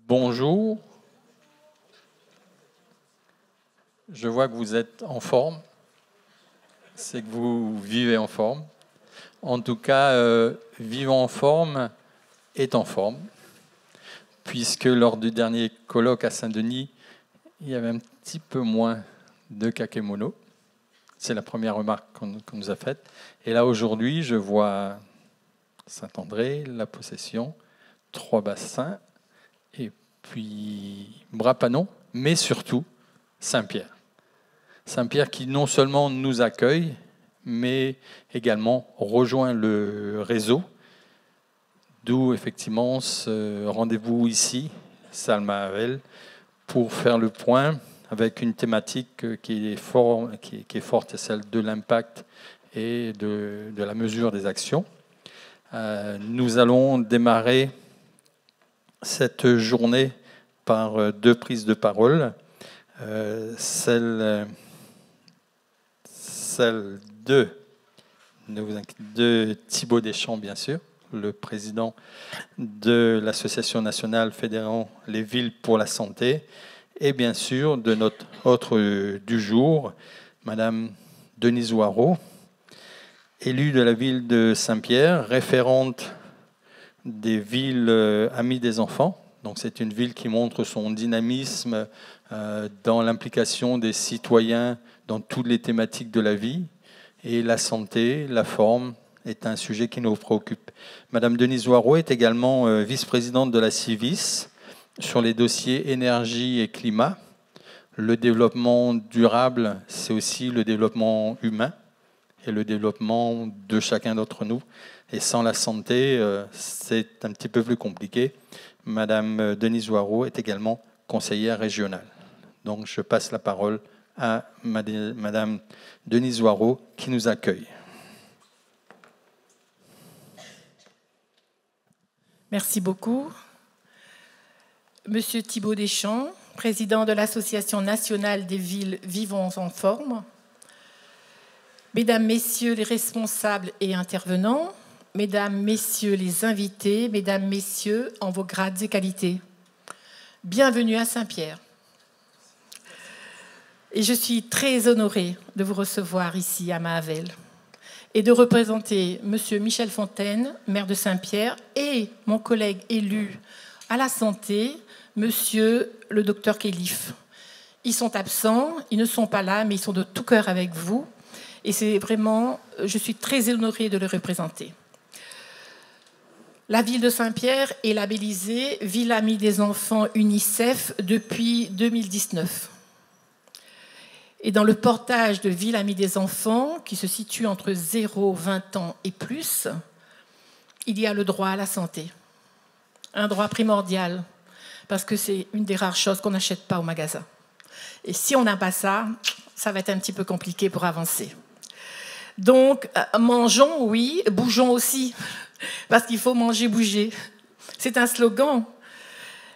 Bonjour. Je vois que vous êtes en forme. C'est que vous vivez en forme. En tout cas, vivant en forme est en forme. Puisque lors du dernier colloque à Saint-Denis, il y avait un petit peu moins de kakémono. C'est la première remarque qu'on nous a faite. Et là, aujourd'hui, je vois Saint-André, la Possession, 3 bassins, et puis Bras-Panon, mais surtout Saint-Pierre. Saint-Pierre qui non seulement nous accueille, mais également rejoint le réseau, d'où effectivement ce rendez-vous ici, salle Mahavel, pour faire le point avec une thématique qui est forte, celle de l'impact et de la mesure des actions. Nous allons démarrer cette journée par 2 prises de parole. Celle de Thibaut Deschamps, bien sûr, le président de l'Association nationale fédérant les villes pour la santé, et bien sûr de notre autre du jour, Madame Denise Ouareau, élue de la ville de Saint-Pierre, référente des villes amies des enfants. Donc c'est une ville qui montre son dynamisme dans l'implication des citoyens dans toutes les thématiques de la vie. Et la santé, la forme, est un sujet qui nous préoccupe. Madame Denise Ouareau est également vice-présidente de la Civis sur les dossiers énergie et climat. Le développement durable, c'est aussi le développement humain et le développement de chacun d'entre nous. Et sans la santé, c'est un petit peu plus compliqué. Madame Denise Ouareau est également conseillère régionale. Donc je passe la parole à Madame Denise Ouareau qui nous accueille. Merci beaucoup. Monsieur Thibaut Deschamps, président de l'Association nationale des villes Vivons en forme. Mesdames, Messieurs les responsables et intervenants, Mesdames, Messieurs les invités, Mesdames, Messieurs en vos grades et qualités, bienvenue à Saint-Pierre. Et je suis très honorée de vous recevoir ici à Mahavel et de représenter Monsieur Michel Fontaine, maire de Saint-Pierre, et mon collègue élu à la santé, Monsieur le docteur Kélif. Ils sont absents, ils ne sont pas là, mais ils sont de tout cœur avec vous. Et c'est vraiment, je suis très honorée de le représenter. La ville de Saint-Pierre est labellisée Ville Amie des enfants UNICEF depuis 2019. Et dans le portage de Ville Amie des enfants, qui se situe entre 0, 20 ans et plus, il y a le droit à la santé. Un droit primordial, parce que c'est une des rares choses qu'on n'achète pas au magasin. Et si on n'a pas ça, ça va être un petit peu compliqué pour avancer. Donc, mangeons, oui, bougeons aussi, parce qu'il faut manger, bouger. C'est un slogan,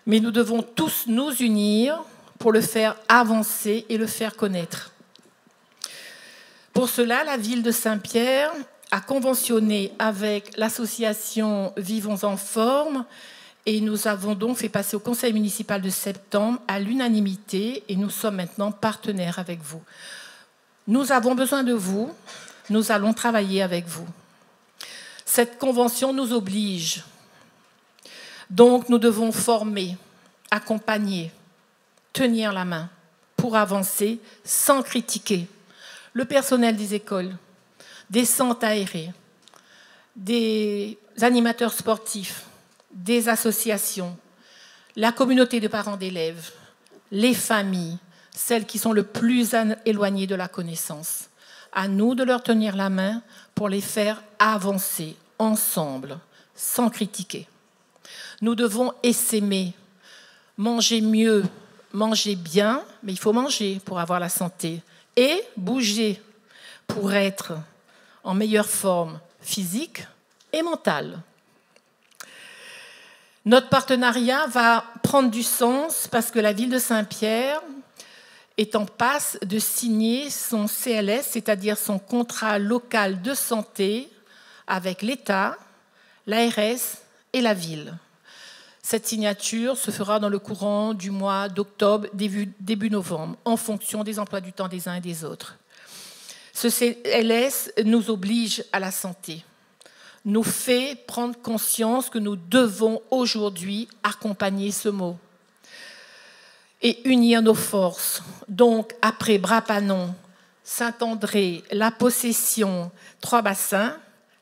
mais nous devons tous nous unir pour le faire avancer et le faire connaître. Pour cela, la ville de Saint-Pierre a conventionné avec l'association Vivons en forme et nous avons donc fait passer au conseil municipal de septembre à l'unanimité et nous sommes maintenant partenaires avec vous. Nous avons besoin de vous, nous allons travailler avec vous. Cette convention nous oblige. Donc nous devons former, accompagner, tenir la main pour avancer sans critiquer. Le personnel des écoles, des centres aérés, des animateurs sportifs, des associations, la communauté de parents d'élèves, les familles, celles qui sont le plus éloignées de la connaissance. À nous de leur tenir la main pour les faire avancer ensemble, sans critiquer. Nous devons essaimer, manger mieux, manger bien, mais il faut manger pour avoir la santé, et bouger pour être en meilleure forme physique et mentale. Notre partenariat va prendre du sens parce que la ville de Saint-Pierre est en passe de signer son CLS, c'est-à-dire son contrat local de santé avec l'État, l'ARS et la ville. Cette signature se fera dans le courant du mois d'octobre, début novembre, en fonction des emplois du temps des uns et des autres. Ce CLS nous oblige à la santé, nous fait prendre conscience que nous devons aujourd'hui accompagner ce mot et unir nos forces. Donc, après Brapanon, Saint-André, La Possession, Trois-Bassins,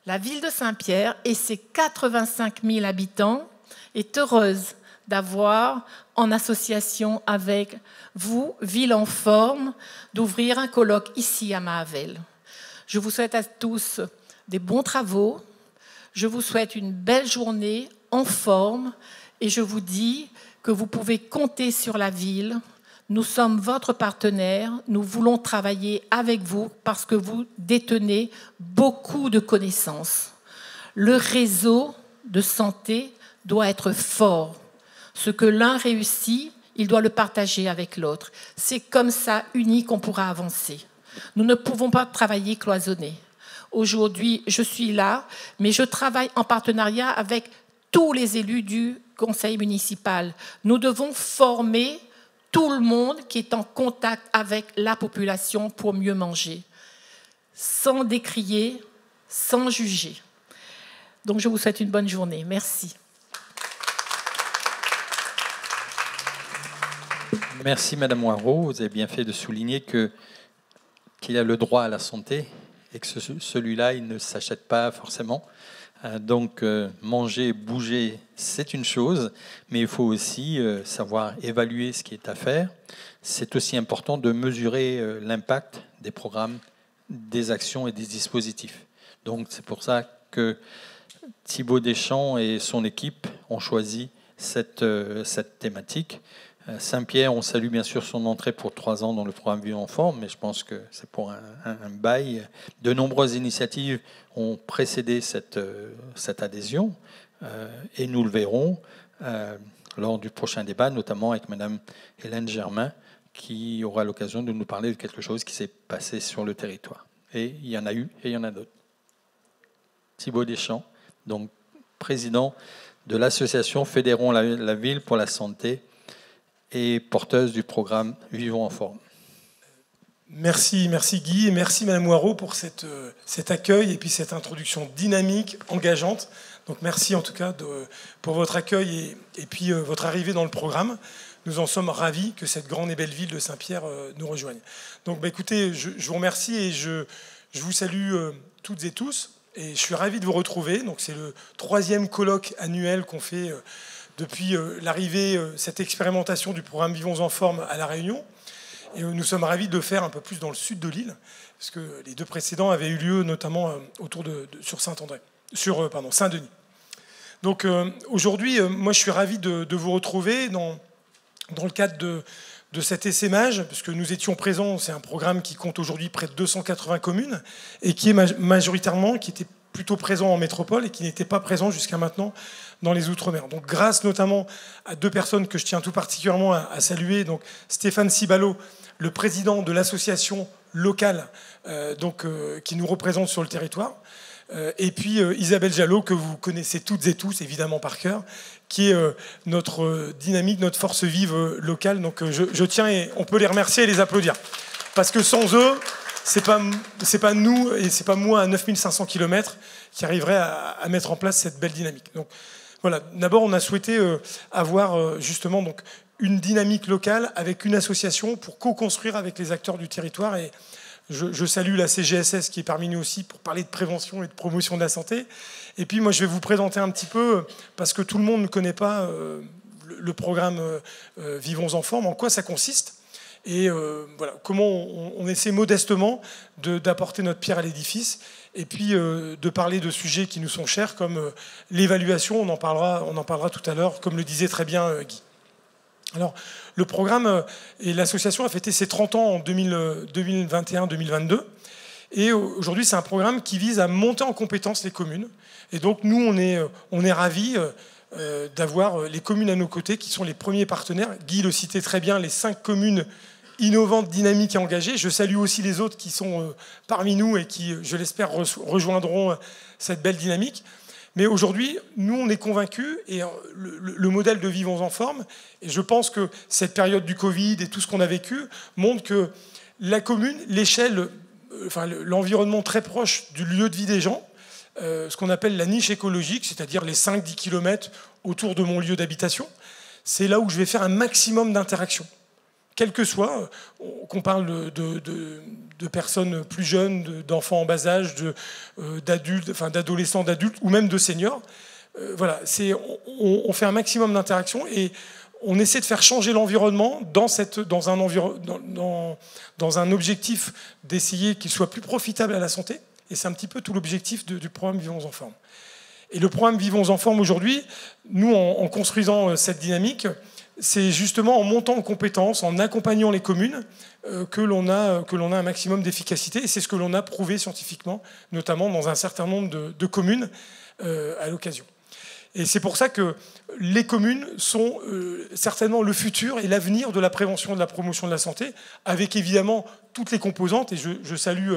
la ville de Saint-Pierre et ses 85 000 habitants est heureuse d'avoir, en association avec vous, Ville en Forme, d'ouvrir un colloque ici à Mahavel. Je vous souhaite à tous des bons travaux, je vous souhaite une belle journée en forme et je vous dis que vous pouvez compter sur la ville. Nous sommes votre partenaire, nous voulons travailler avec vous parce que vous détenez beaucoup de connaissances. Le réseau de santé doit être fort. Ce que l'un réussit, il doit le partager avec l'autre. C'est comme ça, unis, qu'on pourra avancer. Nous ne pouvons pas travailler cloisonnés. Aujourd'hui, je suis là, mais je travaille en partenariat avec tous les élus du conseil municipal. Nous devons former tout le monde qui est en contact avec la population pour mieux manger, sans décrier, sans juger. Donc, je vous souhaite une bonne journée. Merci. Merci Madame Moirot. Vous avez bien fait de souligner qu'il a le droit à la santé et que celui-là, il ne s'achète pas forcément. Donc, manger, bouger, c'est une chose, mais il faut aussi savoir évaluer ce qui est à faire. C'est aussi important de mesurer l'impact des programmes, des actions et des dispositifs. Donc, c'est pour ça que Thibaut Deschamps et son équipe ont choisi cette thématique. Saint-Pierre, on salue bien sûr son entrée pour 3 ans dans le programme Vie en Forme, mais je pense que c'est pour un bail. De nombreuses initiatives ont précédé cette adhésion et nous le verrons lors du prochain débat, notamment avec Madame Hélène Germain, qui aura l'occasion de nous parler de quelque chose qui s'est passé sur le territoire. Et il y en a eu et il y en a d'autres. Thibaut Deschamps, donc président de l'association Fédérons la ville pour la santé, et porteuse du programme Vivons en Forme. Merci Guy, et merci Madame Moirot pour cet accueil et puis cette introduction dynamique, engageante. Donc merci en tout cas pour votre accueil et puis votre arrivée dans le programme. Nous en sommes ravis que cette grande et belle ville de Saint-Pierre nous rejoigne. Donc écoutez, je vous remercie et je vous salue toutes et tous. Et je suis ravi de vous retrouver. Donc c'est le 3e colloque annuel qu'on fait depuis l'arrivée, cette expérimentation du programme Vivons en Forme à La Réunion. Et nous sommes ravis de le faire un peu plus dans le sud de l'île, parce que les 2 précédents avaient eu lieu notamment sur Saint-Denis. Donc aujourd'hui, moi je suis ravi de vous retrouver dans le cadre de cet essaimage, parce que nous étions présents, c'est un programme qui compte aujourd'hui près de 280 communes, et qui était plutôt présent en métropole et qui n'était pas présent jusqu'à maintenant dans les Outre-mer. Donc grâce notamment à 2 personnes que je tiens tout particulièrement à saluer, donc Stéphane Cibalo, le président de l'association locale qui nous représente sur le territoire, et puis Isabelle Jallot, que vous connaissez toutes et tous évidemment par cœur, qui est notre dynamique, notre force vive locale. Donc je tiens, et on peut les remercier et les applaudir, parce que sans eux, c'est pas nous et c'est pas moi à 9500 km qui arriverait à mettre en place cette belle dynamique. Donc voilà, d'abord on a souhaité avoir justement donc une dynamique locale avec une association pour co-construire avec les acteurs du territoire. Et je salue la CGSS qui est parmi nous aussi pour parler de prévention et de promotion de la santé. Et puis moi je vais vous présenter un petit peu, parce que tout le monde ne connaît pas le programme Vivons en Forme, en quoi ça consiste. Et voilà, comment on essaie modestement d'apporter notre pierre à l'édifice, et puis de parler de sujets qui nous sont chers, comme l'évaluation, on en parlera tout à l'heure, comme le disait très bien Guy. Alors, le programme et l'association a fêté ses 30 ans en 2021-2022, et aujourd'hui c'est un programme qui vise à monter en compétence les communes. Et donc nous, on est ravis d'avoir les communes à nos côtés, qui sont les premiers partenaires. Guy le citait très bien, les 5 communes innovantes, dynamiques et engagées. Je salue aussi les autres qui sont parmi nous et qui, je l'espère, rejoindront cette belle dynamique. Mais aujourd'hui, nous, on est convaincus, et le modèle de Vivons en forme, et je pense que cette période du Covid et tout ce qu'on a vécu montre que la commune, l'échelle, enfin, l'environnement très proche du lieu de vie des gens, ce qu'on appelle la niche écologique, c'est-à-dire les 5-10 km autour de mon lieu d'habitation, c'est là où je vais faire un maximum d'interactions. Quel que soit, qu'on parle de personnes plus jeunes, d'enfants en bas âge, d'adultes, enfin d'adolescents, d'adultes, ou même de seniors. Voilà, on fait un maximum d'interactions et on essaie de faire changer l'environnement dans un objectif d'essayer qu'il soit plus profitable à la santé. Et c'est un petit peu tout l'objectif du programme Vivons en forme. Et le programme Vivons en forme aujourd'hui, nous, en construisant cette dynamique, c'est justement en montant en compétences, en accompagnant les communes, que l'on a un maximum d'efficacité. Et c'est ce que l'on a prouvé scientifiquement, notamment dans un certain nombre de communes à l'occasion. Et c'est pour ça que les communes sont certainement le futur et l'avenir de la prévention et de la promotion de la santé, avec évidemment toutes les composantes. Et je salue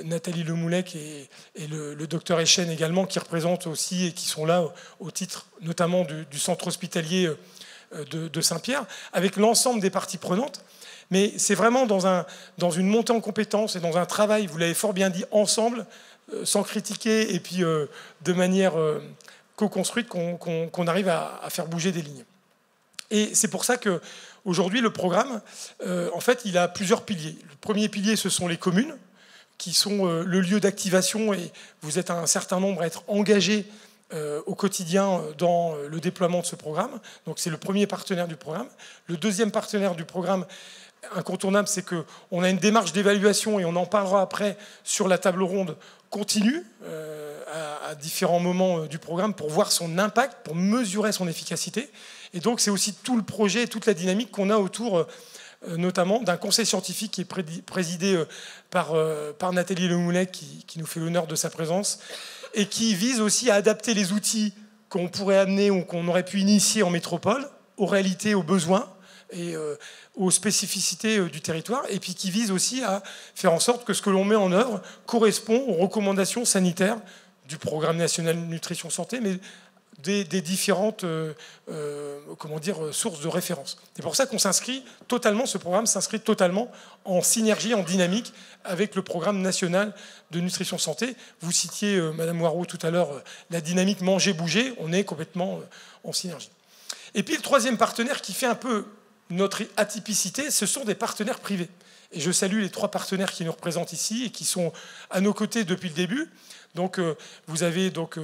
Nathalie Lemoulec et le docteur Echen également, qui représentent aussi et qui sont là au titre notamment du centre hospitalier de Saint-Pierre, avec l'ensemble des parties prenantes. Mais c'est vraiment dans une montée en compétences et dans un travail, vous l'avez fort bien dit, ensemble, sans critiquer et puis de manière co-construite qu'on arrive à faire bouger des lignes. Et c'est pour ça qu'aujourd'hui, le programme, en fait, il a plusieurs piliers. Le premier pilier, ce sont les communes, qui sont le lieu d'activation, et vous êtes un certain nombre à être engagés au quotidien dans le déploiement de ce programme. Donc c'est le premier partenaire du programme. Le deuxième partenaire du programme incontournable, c'est qu'on a une démarche d'évaluation, et on en parlera après sur la table ronde continue à différents moments du programme pour voir son impact, pour mesurer son efficacité. Et donc c'est aussi tout le projet, toute la dynamique qu'on a autour notamment d'un conseil scientifique qui est présidé par Nathalie Lemoulec, qui nous fait l'honneur de sa présence, et qui vise aussi à adapter les outils qu'on pourrait amener ou qu'on aurait pu initier en métropole aux réalités, aux besoins et aux spécificités du territoire, et puis qui vise aussi à faire en sorte que ce que l'on met en œuvre correspond aux recommandations sanitaires du Programme national nutrition santé, mais des différentes sources de référence. C'est pour ça qu'on s'inscrit totalement, ce programme s'inscrit totalement en synergie, en dynamique avec le programme national de nutrition santé. Vous citiez, Madame Moirot, tout à l'heure, la dynamique manger-bouger. On est complètement en synergie. Et puis le troisième partenaire qui fait un peu notre atypicité, ce sont des partenaires privés. Et je salue les 3 partenaires qui nous représentent ici et qui sont à nos côtés depuis le début. Donc vous avez donc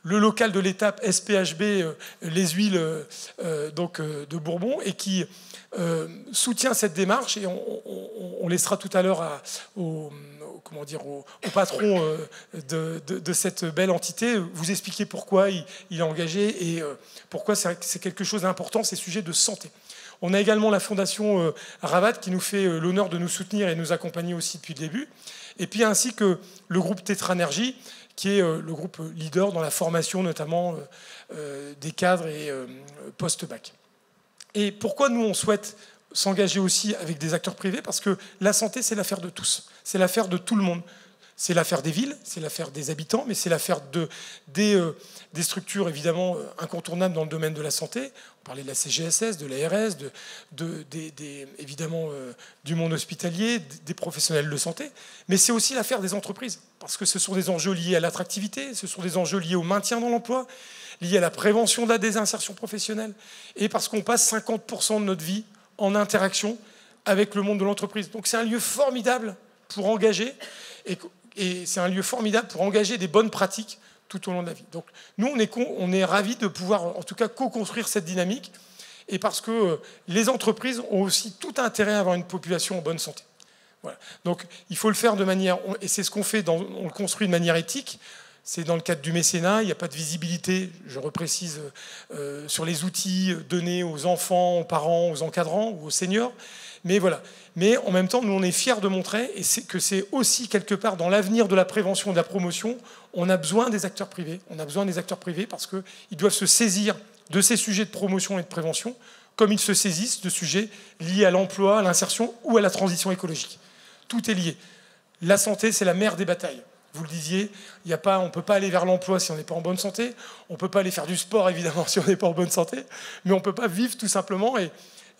le local de l'étape SPHB, les huiles de Bourbon, et qui soutient cette démarche. Et on laissera tout à l'heure au patron de cette belle entité vous expliquer pourquoi il est engagé et pourquoi c'est quelque chose d'important, ces sujets de santé. On a également la Fondation Ravat qui nous fait l'honneur de nous soutenir et nous accompagner aussi depuis le début. Et puis ainsi que le groupe Tétranergie, qui est le groupe leader dans la formation notamment des cadres et post-bac. Et pourquoi nous, on souhaite s'engager aussi avec des acteurs privés? Parce que la santé, c'est l'affaire de tous. C'est l'affaire de tout le monde. C'est l'affaire des villes, c'est l'affaire des habitants, mais c'est l'affaire des structures évidemment incontournables dans le domaine de la santé. On parlait de la CGSS, de l'ARS, évidemment du monde hospitalier, des professionnels de santé, mais c'est aussi l'affaire des entreprises, parce que ce sont des enjeux liés à l'attractivité, ce sont des enjeux liés au maintien dans l'emploi, liés à la prévention de la désinsertion professionnelle, et parce qu'on passe 50% de notre vie en interaction avec le monde de l'entreprise. Donc c'est un lieu formidable pour engager, et c'est un lieu formidable pour engager des bonnes pratiques tout au long de la vie. Donc nous, on est ravis de pouvoir, en tout cas, co-construire cette dynamique, et parce que les entreprises ont aussi tout intérêt à avoir une population en bonne santé. Voilà. Donc il faut le faire de manière, et c'est ce qu'on fait, on le construit de manière éthique. C'est dans le cadre du mécénat, il n'y a pas de visibilité, je reprécise, sur les outils donnés aux enfants, aux parents, aux encadrants ou aux seniors. Mais voilà. Mais en même temps, nous, on est fiers de montrer que c'est aussi quelque part dans l'avenir de la prévention et de la promotion, on a besoin des acteurs privés. On a besoin des acteurs privés parce qu'ils doivent se saisir de ces sujets de promotion et de prévention comme ils se saisissent de sujets liés à l'emploi, à l'insertion ou à la transition écologique. Tout est lié. La santé, c'est la mère des batailles. vous le disiez, on ne peut pas aller vers l'emploi si on n'est pas en bonne santé, on ne peut pas aller faire du sport évidemment si on n'est pas en bonne santé, mais on ne peut pas vivre tout simplement, et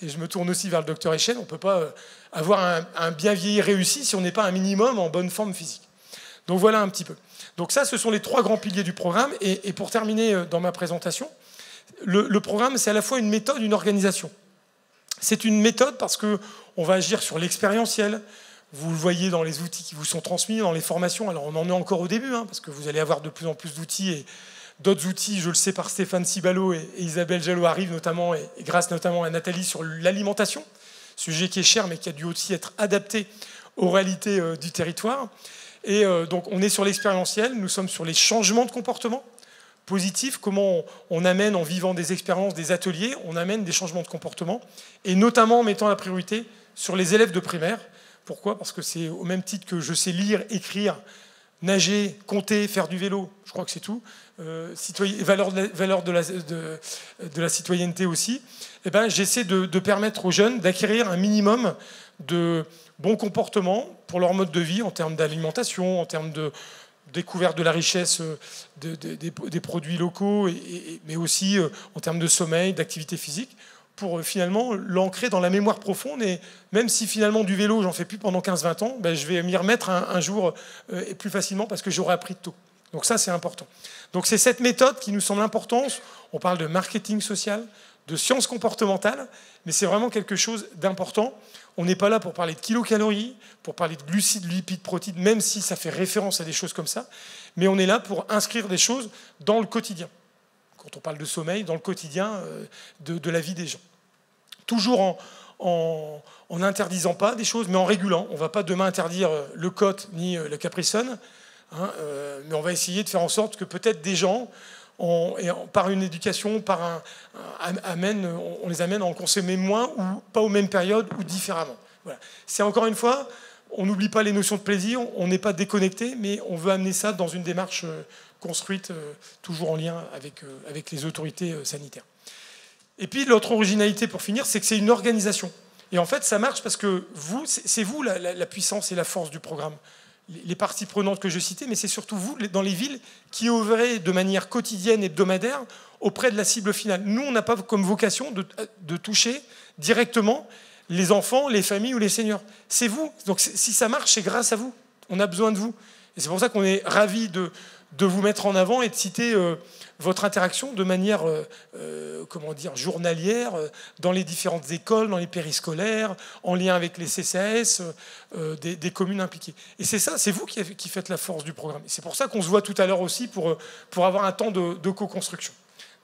je me tourne aussi vers le docteur Echen, on ne peut pas avoir un bien vieillir réussi si on n'est pas un minimum en bonne forme physique. Donc voilà un petit peu. Donc ça, ce sont les 3 grands piliers du programme, et pour terminer dans ma présentation, le programme, c'est à la fois une méthode, une organisation. C'est une méthode parce qu'on va agir sur l'expérientiel. Vous le voyez dans les outils qui vous sont transmis, dans les formations. Alors on en est encore au début, parce que vous allez avoir de plus en plus d'outils. Et d'autres outils, je le sais par Stéphane Cibalo et Isabelle Jallot arrivent notamment, et grâce notamment à Nathalie sur l'alimentation, sujet qui est cher mais qui a dû aussi être adapté aux réalités du territoire. Et donc on est sur l'expérientiel, nous sommes sur les changements de comportement positif, comment on amène en vivant des expériences, des ateliers, on amène des changements de comportement, et notamment en mettant la priorité sur les élèves de primaire. Pourquoi ? Parce que c'est au même titre que je sais lire, écrire, nager, compter, faire du vélo, je crois que c'est tout, valeur de la citoyenneté aussi, et ben, j'essaie de permettre aux jeunes d'acquérir un minimum de bons comportements pour leur mode de vie en termes d'alimentation, en termes de découverte de la richesse des produits locaux, mais aussi en termes de sommeil, d'activité physique, pour finalement l'ancrer dans la mémoire profonde. Et même si finalement du vélo, j'en fais plus pendant 15-20 ans, ben je vais m'y remettre un jour et plus facilement parce que j'aurai appris tôt. Donc ça, c'est important. Donc c'est cette méthode qui nous semble importante. On parle de marketing social, de sciences comportementales, mais c'est vraiment quelque chose d'important. On n'est pas là pour parler de kilocalories, pour parler de glucides, lipides, protéines, même si ça fait référence à des choses comme ça, mais on est là pour inscrire des choses dans le quotidien. Quand on parle de sommeil, dans le quotidien de la vie des gens. Toujours en n'interdisant pas des choses, mais en régulant. On ne va pas demain interdire le cote ni le Capri-Sun, mais on va essayer de faire en sorte que peut-être des gens, par une éducation, on les amène à en consommer moins, ou pas aux mêmes périodes, ou différemment. Voilà. C'est encore une fois, on n'oublie pas les notions de plaisir, on n'est pas déconnecté, mais on veut amener ça dans une démarche construite, toujours en lien avec les autorités sanitaires. Et puis l'autre originalité pour finir, c'est que c'est une organisation. Et en fait, ça marche parce que c'est vous la puissance et la force du programme. Les parties prenantes que je citais, mais c'est surtout vous, dans les villes, qui œuvrez de manière quotidienne et hebdomadaire auprès de la cible finale. Nous, on n'a pas comme vocation de toucher directement les enfants, les familles ou les seniors. C'est vous. Donc si ça marche, c'est grâce à vous. On a besoin de vous. Et c'est pour ça qu'on est ravis de vous mettre en avant et de citer votre interaction de manière journalière dans les différentes écoles, dans les périscolaires, en lien avec les CCAS, des communes impliquées. Et c'est ça, c'est vous qui faites la force du programme. Et c'est pour ça qu'on se voit tout à l'heure aussi pour avoir un temps de co-construction.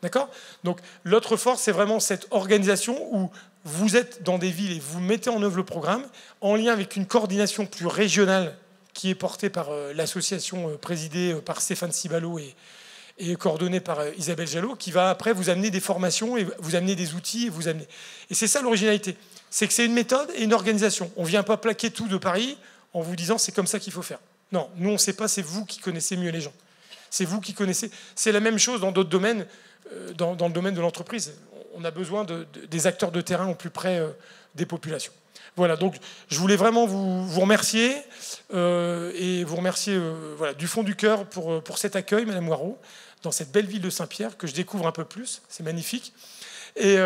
D'accord ? Donc l'autre force, c'est vraiment cette organisation où vous êtes dans des villes et vous mettez en œuvre le programme en lien avec une coordination plus régionale qui est portée par l'association présidée par Stéphane Cibalo et coordonnée par Isabelle Jallot, qui va après vous amener des formations et vous amener des outils. Et c'est ça l'originalité. C'est que c'est une méthode et une organisation. On ne vient pas plaquer tout de Paris en vous disant c'est comme ça qu'il faut faire. Non, nous on ne sait pas, c'est vous qui connaissez mieux les gens. C'est vous qui connaissez. C'est la même chose dans d'autres domaines, dans le domaine de l'entreprise. On a besoin des acteurs de terrain au plus près des populations. Voilà, donc je voulais vraiment vous remercier et vous remercier du fond du cœur pour cet accueil, Madame Moirot, dans cette belle ville de Saint-Pierre que je découvre un peu plus. C'est magnifique. Et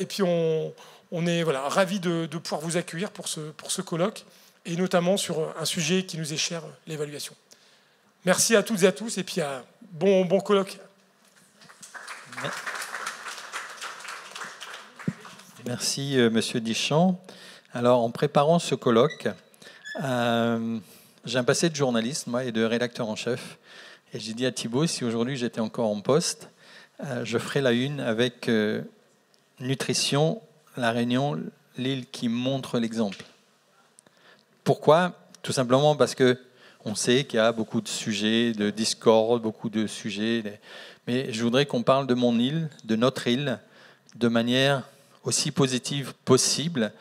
puis on est ravis de pouvoir vous accueillir pour ce colloque et notamment sur un sujet qui nous est cher, l'évaluation. Merci à toutes et à tous et puis à bon colloque. Merci, Monsieur Dichand. Alors, en préparant ce colloque, j'ai un passé de journaliste, moi, et de rédacteur en chef. Et j'ai dit à Thibaut, si aujourd'hui j'étais encore en poste, je ferais la une avec Nutrition, La Réunion, l'île qui montre l'exemple. Pourquoi ? Tout simplement parce qu'on sait qu'il y a beaucoup de sujets de discorde, beaucoup de sujets. Mais je voudrais qu'on parle de mon île, de notre île, de manière aussi positive possible.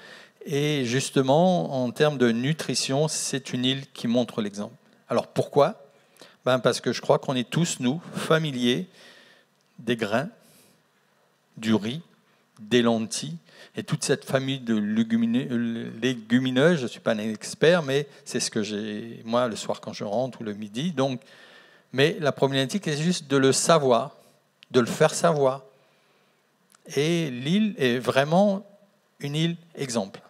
Et justement, en termes de nutrition, c'est une île qui montre l'exemple. Alors pourquoi ? Parce que je crois qu'on est tous, nous, familiers des grains, du riz, des lentilles, et toute cette famille de légumineuses. Je ne suis pas un expert, mais c'est ce que j'ai, moi, le soir quand je rentre, ou le midi. Donc, mais la problématique est juste de le savoir, de le faire savoir. Et l'île est vraiment une île exemple.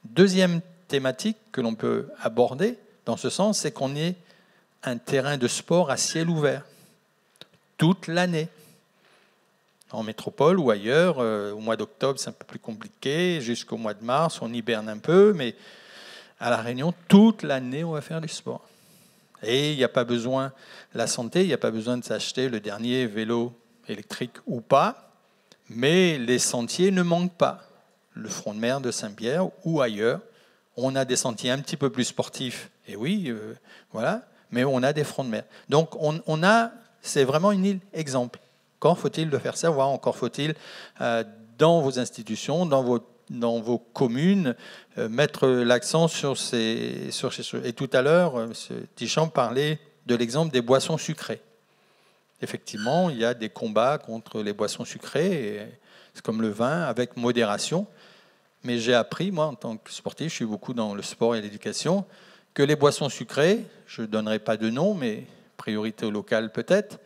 Deuxième thématique que l'on peut aborder dans ce sens, c'est qu'on est un terrain de sport à ciel ouvert toute l'année. En métropole ou ailleurs, au mois d'octobre, c'est un peu plus compliqué. Jusqu'au mois de mars, on hiberne un peu, mais à La Réunion, toute l'année, on va faire du sport. Et il n'y a pas besoin, la santé, il n'y a pas besoin de s'acheter le dernier vélo électrique ou pas, mais les sentiers ne manquent pas. Le front de mer de Saint-Pierre ou ailleurs, on a des sentiers un petit peu plus sportifs, et oui, voilà, mais on a des fronts de mer. Donc, c'est vraiment une île exemple. Encore faut-il le faire savoir, encore faut-il, dans vos institutions, dans vos communes, mettre l'accent sur ces choses. Et tout à l'heure, M. Ticham parlait de l'exemple des boissons sucrées. Effectivement, il y a des combats contre les boissons sucrées, c'est comme le vin, avec modération. Mais j'ai appris, moi, en tant que sportif, je suis beaucoup dans le sport et l'éducation, que les boissons sucrées, je ne donnerai pas de nom, mais priorité au local peut-être,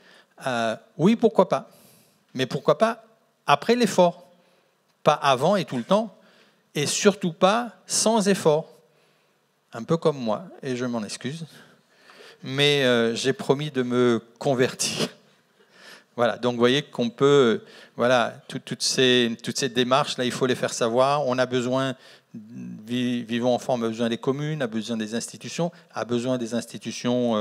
oui, pourquoi pas. Mais pourquoi pas après l'effort, pas avant et tout le temps, et surtout pas sans effort. Un peu comme moi, et je m'en excuse. Mais j'ai promis de me convertir. Voilà, donc vous voyez qu'on peut, voilà, toutes ces démarches-là, il faut les faire savoir. On a besoin, Vivons en forme a besoin des communes, a besoin des institutions, a besoin des institutions,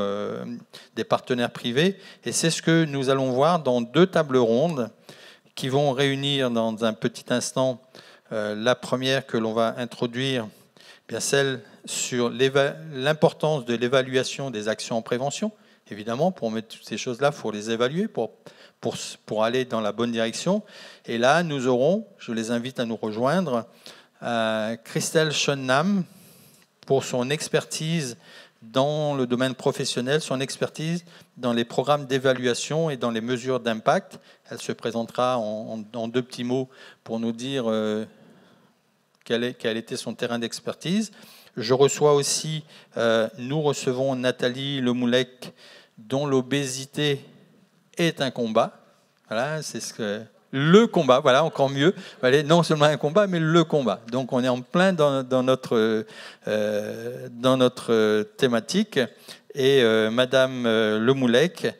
des partenaires privés. Et c'est ce que nous allons voir dans 2 tables rondes qui vont réunir dans un petit instant la première que l'on va introduire, bien celle sur l'importance de l'évaluation des actions en prévention. Évidemment, pour mettre toutes ces choses-là, il faut les évaluer pour aller dans la bonne direction. Et là, nous aurons, je les invite à nous rejoindre, Christelle Schonnam pour son expertise dans le domaine professionnel, son expertise dans les programmes d'évaluation et dans les mesures d'impact. Elle se présentera en 2 petits mots pour nous dire quel était son terrain d'expertise. Je reçois aussi, nous recevons Nathalie Lemoulec, dont l'obésité est un combat. Voilà, c'est le combat, voilà, encore mieux. Non seulement un combat, mais le combat. Donc on est en plein dans notre thématique. Et Madame Lemoulec,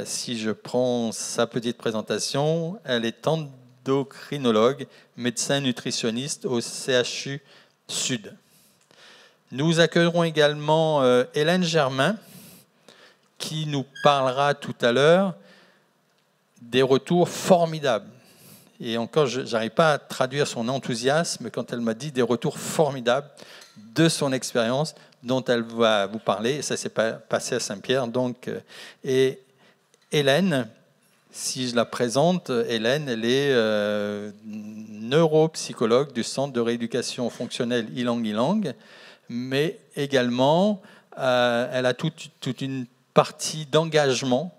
si je prends sa petite présentation, elle est endocrinologue, médecin nutritionniste au CHU Sud. Nous accueillerons également Hélène Germain, qui nous parlera tout à l'heure des retours formidables. Et encore, je n'arrive pas à traduire son enthousiasme quand elle m'a dit des retours formidables de son expérience dont elle va vous parler. Et ça s'est passé à Saint-Pierre. Donc, et Hélène, si je la présente, Hélène, elle est neuropsychologue du Centre de rééducation fonctionnelle Ilang-Ilang, mais également, elle a toute une partie d'engagement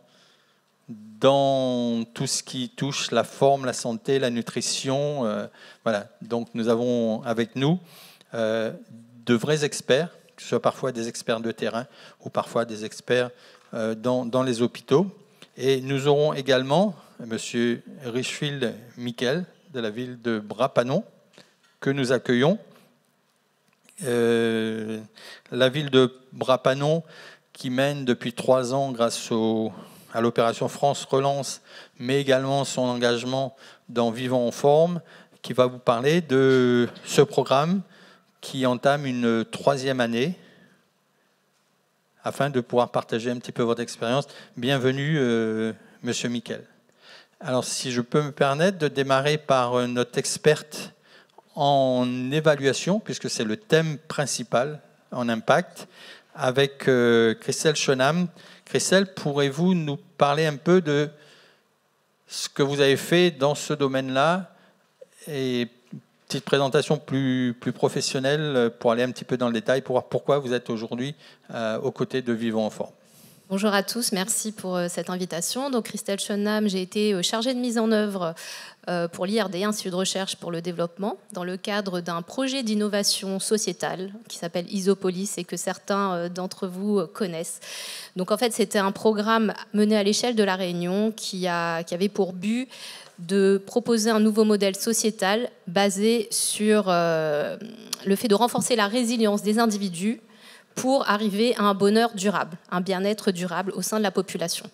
dans tout ce qui touche la forme, la santé, la nutrition. Voilà. Donc nous avons avec nous de vrais experts, que ce soit parfois des experts de terrain ou parfois des experts dans les hôpitaux. Et nous aurons également M. Richfield Miquel de la ville de Bras-Panon, que nous accueillons. La ville de Bras-Panon qui mène depuis 3 ans grâce à l'opération France Relance, mais également son engagement dans Vivons en forme, qui va vous parler de ce programme qui entame une 3e année, afin de pouvoir partager un petit peu votre expérience. Bienvenue, Monsieur Miquel. Alors, si je peux me permettre de démarrer par notre experte en évaluation, puisque c'est le thème principal en impact, avec Christelle Schonnam. Christelle, pourrez-vous nous parler un peu de ce que vous avez fait dans ce domaine-là et petite présentation plus professionnelle pour aller un petit peu dans le détail, pour voir pourquoi vous êtes aujourd'hui aux côtés de Vivons en forme. Bonjour à tous, merci pour cette invitation. Donc Christelle Schönam, j'ai été chargée de mise en œuvre pour l'IRD, Institut de recherche pour le développement, dans le cadre d'un projet d'innovation sociétale qui s'appelle Isopolis et que certains d'entre vous connaissent. Donc en fait, c'était un programme mené à l'échelle de La Réunion qui avait pour but de proposer un nouveau modèle sociétal basé sur le fait de renforcer la résilience des individus pour arriver à un bonheur durable, un bien-être durable au sein de la population.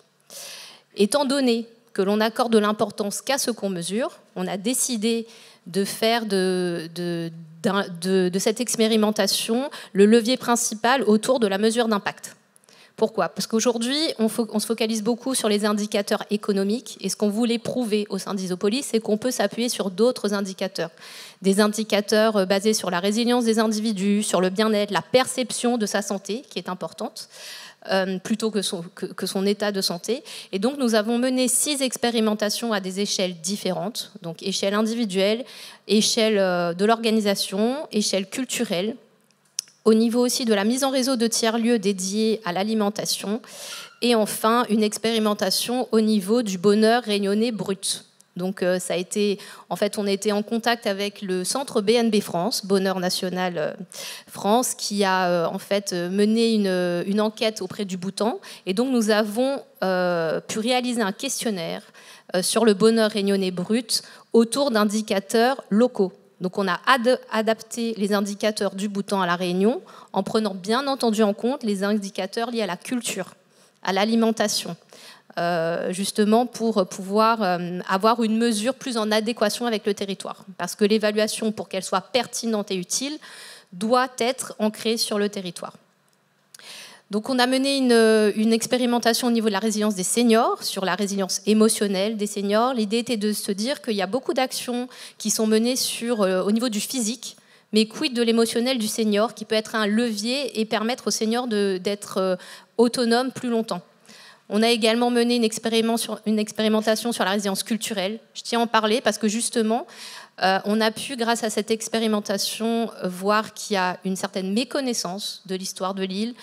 Étant donné que l'on accorde de l'importance qu'à ce qu'on mesure, on a décidé de faire de cette expérimentation le levier principal autour de la mesure d'impact. Pourquoi ? Parce qu'aujourd'hui, on se focalise beaucoup sur les indicateurs économiques et ce qu'on voulait prouver au sein d'Isopolis, c'est qu'on peut s'appuyer sur d'autres indicateurs. Des indicateurs basés sur la résilience des individus, sur le bien-être, la perception de sa santé, qui est importante, plutôt que son état de santé. Et donc, nous avons mené 6 expérimentations à des échelles différentes, donc échelle individuelle, échelle de l'organisation, échelle culturelle, au niveau aussi de la mise en réseau de tiers-lieux dédiés à l'alimentation, et enfin une expérimentation au niveau du bonheur réunionnais brut. Donc ça a été, en fait, on était en contact avec le centre BNB France, Bonheur National France, qui a en fait mené une enquête auprès du Bhoutan, et donc nous avons pu réaliser un questionnaire sur le bonheur réunionnais brut autour d'indicateurs locaux. Donc on a adapté les indicateurs du Bhoutan à La Réunion en prenant bien entendu en compte les indicateurs liés à la culture, à l'alimentation, justement pour pouvoir avoir une mesure plus en adéquation avec le territoire. Parce que l'évaluation, pour qu'elle soit pertinente et utile, doit être ancrée sur le territoire. Donc on a mené une expérimentation au niveau de la résilience des seniors, sur la résilience émotionnelle des seniors. L'idée était de se dire qu'il y a beaucoup d'actions qui sont menées au niveau du physique, mais quid de l'émotionnel du senior, qui peut être un levier et permettre aux seniors d'être autonomes plus longtemps. On a également mené une expérimentation sur la résilience culturelle. Je tiens à en parler parce que justement, on a pu, grâce à cette expérimentation, voir qu'il y a une certaine méconnaissance de l'histoire de l'île,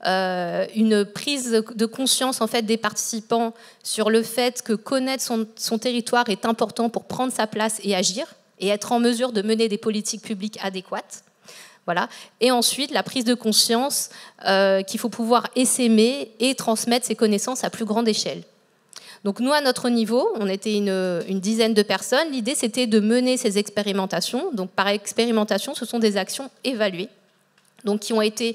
une prise de conscience en fait, des participants sur le fait que connaître son territoire est important pour prendre sa place et agir, et être en mesure de mener des politiques publiques adéquates. Voilà. Et ensuite, la prise de conscience qu'il faut pouvoir essaimer et transmettre ces connaissances à plus grande échelle. Donc nous, à notre niveau, on était une dizaine de personnes. L'idée, c'était de mener ces expérimentations. Donc par expérimentation, ce sont des actions évaluées, donc qui ont été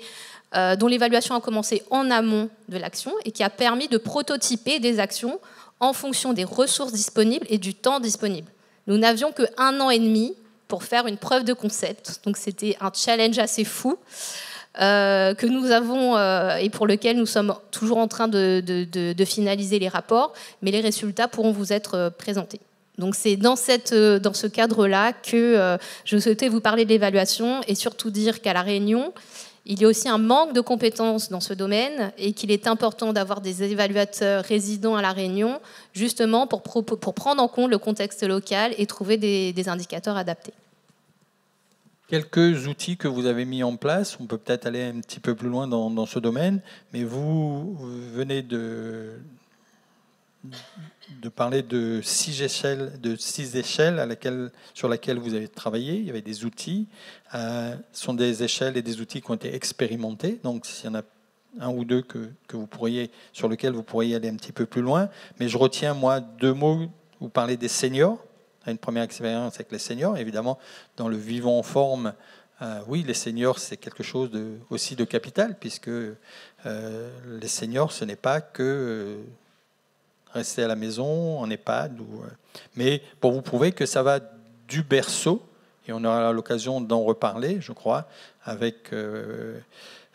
dont l'évaluation a commencé en amont de l'action et qui a permis de prototyper des actions en fonction des ressources disponibles et du temps disponible. Nous n'avions que 1 an et demi pour faire une preuve de concept, donc c'était un challenge assez fou que nous avons et pour lequel nous sommes toujours en train de finaliser les rapports, mais les résultats pourront vous être présentés. Donc c'est dans ce cadre-là que je souhaitais vous parler de l'évaluation et surtout dire qu'à La Réunion, il y a aussi un manque de compétences dans ce domaine et qu'il est important d'avoir des évaluateurs résidents à La Réunion, justement pour prendre en compte le contexte local et trouver des indicateurs adaptés. Quelques outils que vous avez mis en place, on peut peut-être aller un petit peu plus loin dans ce domaine, mais vous venez de parler de 6 échelles sur lesquelles vous avez travaillé. Il y avait des outils. Ce sont des échelles et des outils qui ont été expérimentés. Donc, s'il y en a un ou deux sur lesquels vous pourriez aller un petit peu plus loin. Mais je retiens, moi, 2 mots. Vous parlez des seniors. Une première expérience avec les seniors. Évidemment, dans le vivant en forme, oui, les seniors, c'est quelque chose aussi de capital, puisque les seniors, ce n'est pas que... rester à la maison, en EHPAD. Mais pour vous prouver que ça va du berceau, et on aura l'occasion d'en reparler, je crois, avec...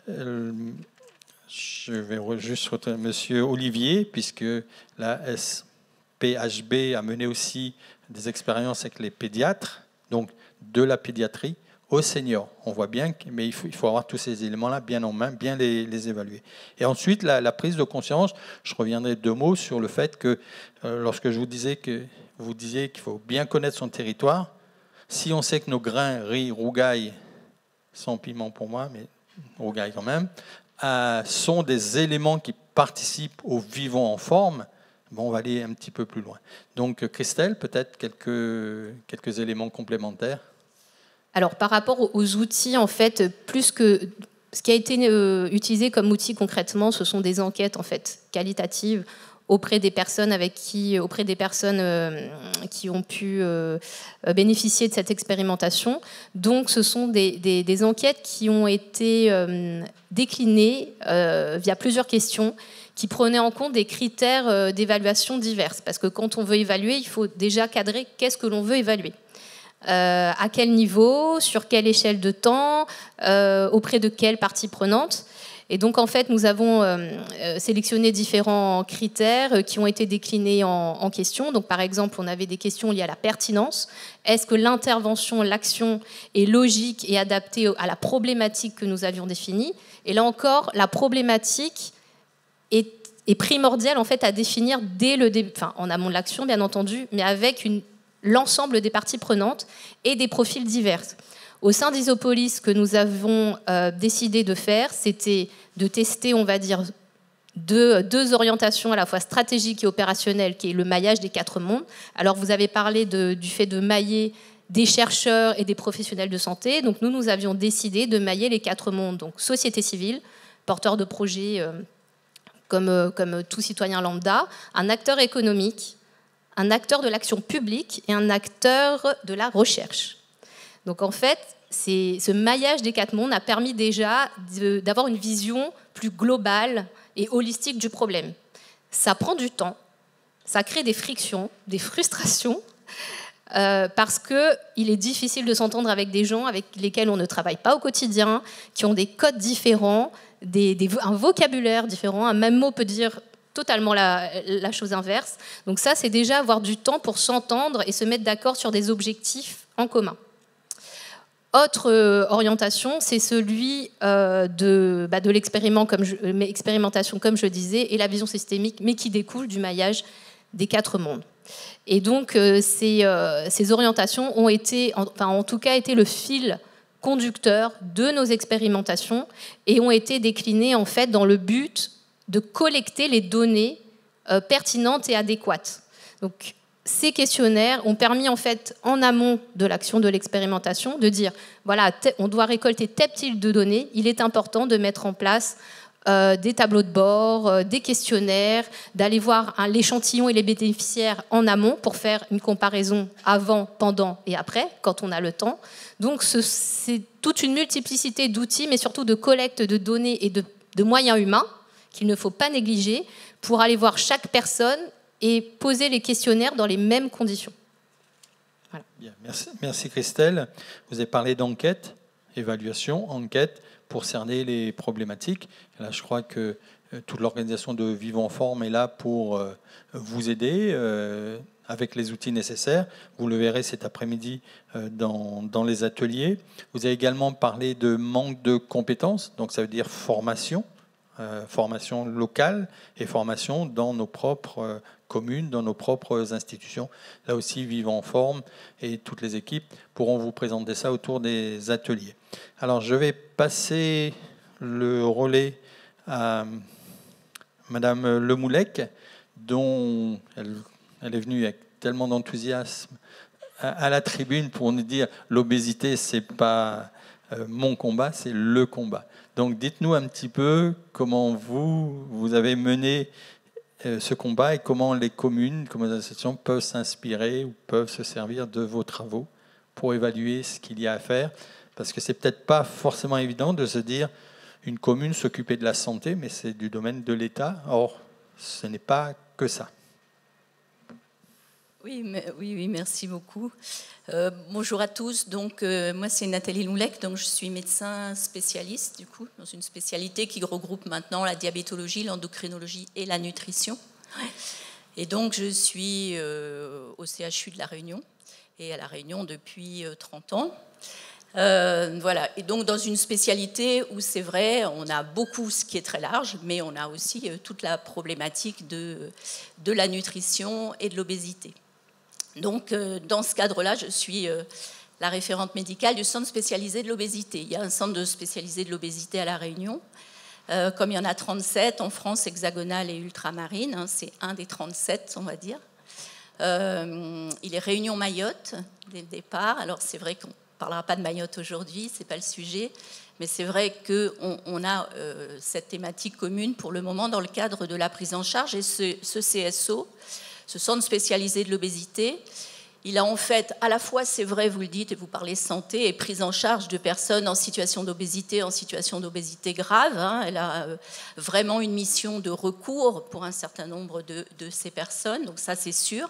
je vais juste retrouver M. Olivier, puisque la SPHB a mené aussi des expériences avec les pédiatres, donc de la pédiatrie aux seniors. On voit bien, mais il faut avoir tous ces éléments-là bien en main, bien les évaluer. Et ensuite, la prise de conscience, je reviendrai 2 mots sur le fait que lorsque je vous disiez qu'il faut bien connaître son territoire, si on sait que nos grains, riz, rougail, sans piment pour moi, mais rougail quand même, sont des éléments qui participent au vivant en forme, bon, on va aller un petit peu plus loin. Donc Christelle, peut-être quelques éléments complémentaires. Alors par rapport aux outils, en fait, plus que ce qui a été utilisé comme outil concrètement, ce sont des enquêtes en fait qualitatives auprès des personnes qui ont pu bénéficier de cette expérimentation. Donc ce sont des enquêtes qui ont été déclinées via plusieurs questions qui prenaient en compte des critères d'évaluation diverses. Parce que quand on veut évaluer, il faut déjà cadrer qu'est-ce que l'on veut évaluer. À quel niveau, sur quelle échelle de temps, auprès de quelle partie prenante. Et donc, en fait, nous avons sélectionné différents critères qui ont été déclinés en questions. Donc, par exemple, on avait des questions liées à la pertinence. Est-ce que l'intervention, l'action est logique et adaptée à la problématique que nous avions définie? Et là encore, la problématique est primordiale en fait, à définir dès le début, enfin, en amont de l'action, bien entendu, mais avec l'ensemble des parties prenantes et des profils divers. Au sein d'Isopolis, ce que nous avons décidé de faire, c'était de tester, on va dire, deux orientations à la fois stratégiques et opérationnelles, qui est le maillage des 4 mondes. Alors, vous avez parlé du fait de mailler des chercheurs et des professionnels de santé. Donc, nous avions décidé de mailler les 4 mondes. Donc, société civile, porteur de projets comme tout citoyen lambda, un acteur économique, un acteur de l'action publique et un acteur de la recherche. Donc en fait, ce maillage des 4 mondes a permis déjà d'avoir une vision plus globale et holistique du problème. Ça prend du temps, ça crée des frictions, des frustrations, parce qu'il est difficile de s'entendre avec des gens avec lesquels on ne travaille pas au quotidien, qui ont des codes différents, un vocabulaire différent. Un même mot peut dire totalement la chose inverse. Donc ça, c'est déjà avoir du temps pour s'entendre et se mettre d'accord sur des objectifs en commun. Autre orientation, c'est celui de l'expérimentation, comme je disais, et la vision systémique, mais qui découle du maillage des 4 mondes. Et donc, ces orientations ont en tout cas été le fil conducteur de nos expérimentations et ont été déclinées en fait dans le but de collecter les données pertinentes et adéquates. Donc, ces questionnaires ont permis, en fait, en amont de l'action de l'expérimentation, de dire, voilà, on doit récolter tel type de données, il est important de mettre en place des tableaux de bord, des questionnaires, d'aller voir l'échantillon et les bénéficiaires en amont pour faire une comparaison avant, pendant et après, quand on a le temps. Donc, c'est toute une multiplicité d'outils, mais surtout de collecte de données et de moyens humains qu'il ne faut pas négliger pour aller voir chaque personne et poser les questionnaires dans les mêmes conditions. Voilà. Bien, merci Christelle. Vous avez parlé d'enquête, évaluation, enquête pour cerner les problématiques. Et là, je crois que toute l'organisation de Vivons en Forme est là pour vous aider avec les outils nécessaires. Vous le verrez cet après-midi dans les ateliers. Vous avez également parlé de manque de compétences, donc ça veut dire formation locale et formation dans nos propres communes, dans nos propres institutions. Là aussi, Vivons en Forme et toutes les équipes pourront vous présenter ça autour des ateliers. Alors, je vais passer le relais à Madame Lemoulec, dont elle est venue avec tellement d'enthousiasme à la tribune pour nous dire l'obésité, c'est pas mon combat, c'est le combat. Donc, dites-nous un petit peu comment vous avez mené ce combat et comment les communes, comme les associations peuvent s'inspirer ou peuvent se servir de vos travaux pour évaluer ce qu'il y a à faire. Parce que c'est peut-être pas forcément évident de se dire une commune s'occuper de la santé, mais c'est du domaine de l'État. Or, ce n'est pas que ça. Oui, merci beaucoup. Bonjour à tous. Donc, moi, c'est Nathalie Lemoulec. Donc, je suis médecin spécialiste, du coup, dans une spécialité qui regroupe maintenant la diabétologie, l'endocrinologie et la nutrition. Et donc, je suis au CHU de La Réunion, et à La Réunion depuis 30 ans. Voilà. Et donc, dans une spécialité où, c'est vrai, on a beaucoup, ce qui est très large, mais on a aussi toute la problématique de la nutrition et de l'obésité. Donc, dans ce cadre-là, je suis la référente médicale du centre spécialisé de l'obésité. Il y a un centre spécialisé de l'obésité à La Réunion, Comme il y en a 37 en France hexagonale et ultramarine, hein, c'est un des 37, on va dire. Il est Réunion Mayotte dès le départ. Alors c'est vrai qu'on ne parlera pas de Mayotte aujourd'hui, ce n'est pas le sujet, mais c'est vrai qu'on a cette thématique commune pour le moment dans le cadre de la prise en charge. Et ce CSO, ce centre spécialisé de l'obésité, il a en fait, à la fois, c'est vrai, vous le dites, et vous parlez santé, et prise en charge de personnes en situation d'obésité grave. Hein. Elle a vraiment une mission de recours pour un certain nombre de ces personnes, donc ça c'est sûr.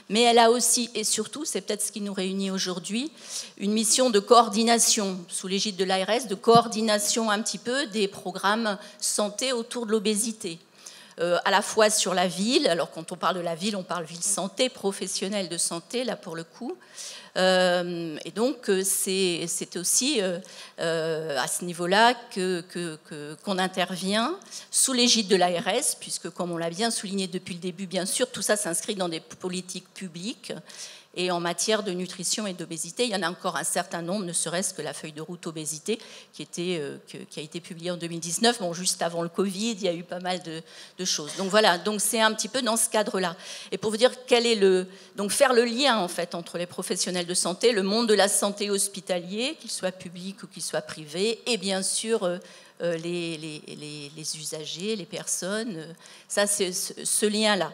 Mais elle a aussi, et surtout, c'est peut-être ce qui nous réunit aujourd'hui, une mission de coordination, sous l'égide de l'ARS, de coordination un petit peu des programmes santé autour de l'obésité. À la fois sur la ville, alors quand on parle de la ville, on parle ville santé, professionnelle de santé, là pour le coup. Et donc c'est aussi à ce niveau-là qu'on intervient sous l'égide de l'ARS, puisque comme on l'a bien souligné depuis le début, bien sûr, tout ça s'inscrit dans des politiques publiques. Et en matière de nutrition et d'obésité, il y en a encore un certain nombre, ne serait-ce que la feuille de route obésité qui a été publiée en 2019. Bon, juste avant le Covid, il y a eu pas mal de choses. Donc voilà, donc c'est un petit peu dans ce cadre-là. Et pour vous dire donc faire le lien en fait entre les professionnels de santé, le monde de la santé hospitalier, qu'il soit public ou qu'il soit privé, et bien sûr les usagers, les personnes. Ça, c'est ce lien-là.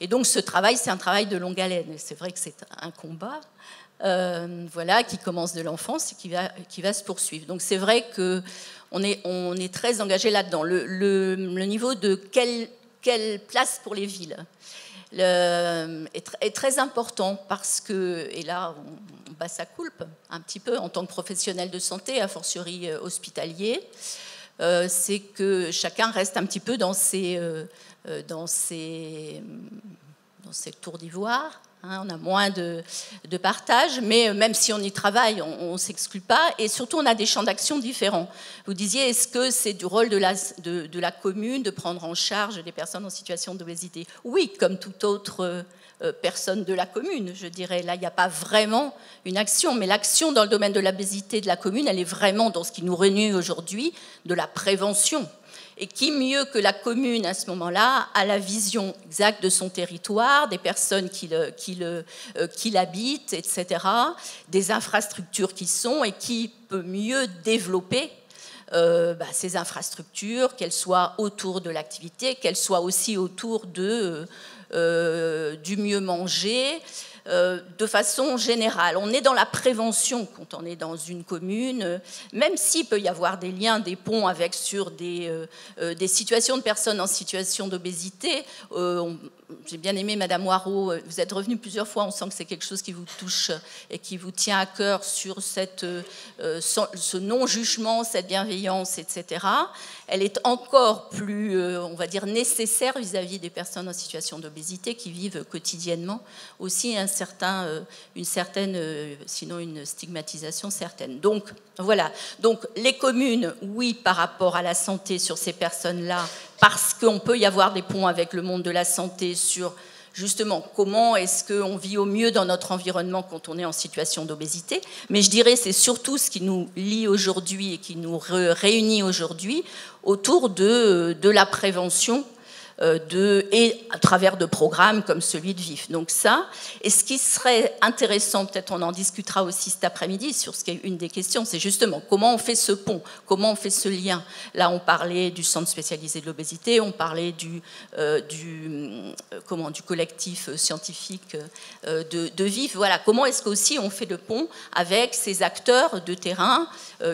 Et donc ce travail, c'est un travail de longue haleine. C'est vrai que c'est un combat voilà, qui commence de l'enfance et qui va se poursuivre. Donc c'est vrai qu'on est très engagé là-dedans. Le niveau de quelle place pour les villes est très important parce que, et là on bat sa coulpe un petit peu en tant que professionnel de santé, a fortiori hospitalier, c'est que chacun reste un petit peu dans ses tours d'ivoire. Hein, on a moins de partage, mais même si on y travaille, on ne s'exclut pas. Et surtout, on a des champs d'action différents. Vous disiez, est-ce que c'est du rôle de la commune de prendre en charge les personnes en situation d'obésité ? Oui, comme toute autre personne de la commune, je dirais. Là, il n'y a pas vraiment une action, mais l'action dans le domaine de l'obésité de la commune, elle est vraiment dans ce qui nous réunit aujourd'hui, de la prévention. Et qui mieux que la commune à ce moment-là a la vision exacte de son territoire, des personnes qui l'habitent, etc., des infrastructures qui sont, et qui peut mieux développer ces infrastructures, qu'elles soient autour de l'activité, qu'elles soient aussi autour du mieux manger, de façon générale. On est dans la prévention quand on est dans une commune, même s'il peut y avoir des liens, des ponts sur des situations de personnes en situation d'obésité. J'ai bien aimé Madame Moirot, vous êtes revenue plusieurs fois, on sent que c'est quelque chose qui vous touche et qui vous tient à cœur sur ce non-jugement, cette bienveillance, etc. Elle est encore plus, on va dire, nécessaire vis-à-vis des personnes en situation d'obésité qui vivent quotidiennement aussi une certaine, sinon une stigmatisation certaine. Donc voilà, donc les communes, oui, par rapport à la santé sur ces personnes-là, parce qu'on peut y avoir des ponts avec le monde de la santé sur justement comment est-ce qu'on vit au mieux dans notre environnement quand on est en situation d'obésité. Mais je dirais c'est surtout ce qui nous lie aujourd'hui et qui nous réunit aujourd'hui autour de la prévention et à travers de programmes comme celui de VIF. Donc ça, et ce qui serait intéressant, peut-être on en discutera aussi cet après-midi sur ce qui est une des questions, c'est justement comment on fait ce pont, comment on fait ce lien. Là, on parlait du centre spécialisé de l'obésité, on parlait du collectif scientifique de VIF. Voilà, comment est-ce qu'aussi on fait le pont avec ces acteurs de terrain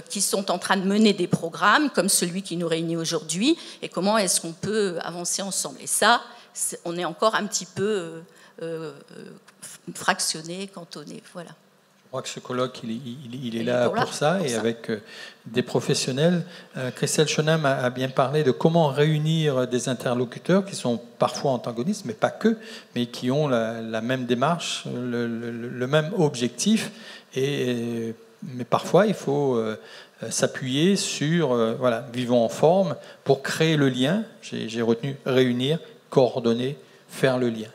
qui sont en train de mener des programmes comme celui qui nous réunit aujourd'hui, et comment est-ce qu'on peut avancer ensemble. Et ça, on est encore un petit peu fractionné, cantonné. Voilà. Je crois que ce colloque, il est là pour ça, et avec des professionnels. Christelle Schonam a bien parlé de comment réunir des interlocuteurs qui sont parfois antagonistes, mais pas que, mais qui ont la même démarche, le même objectif. Mais parfois, il faut s'appuyer sur vivons en forme pour créer le lien. J'ai retenu réunir, coordonner, faire le lien.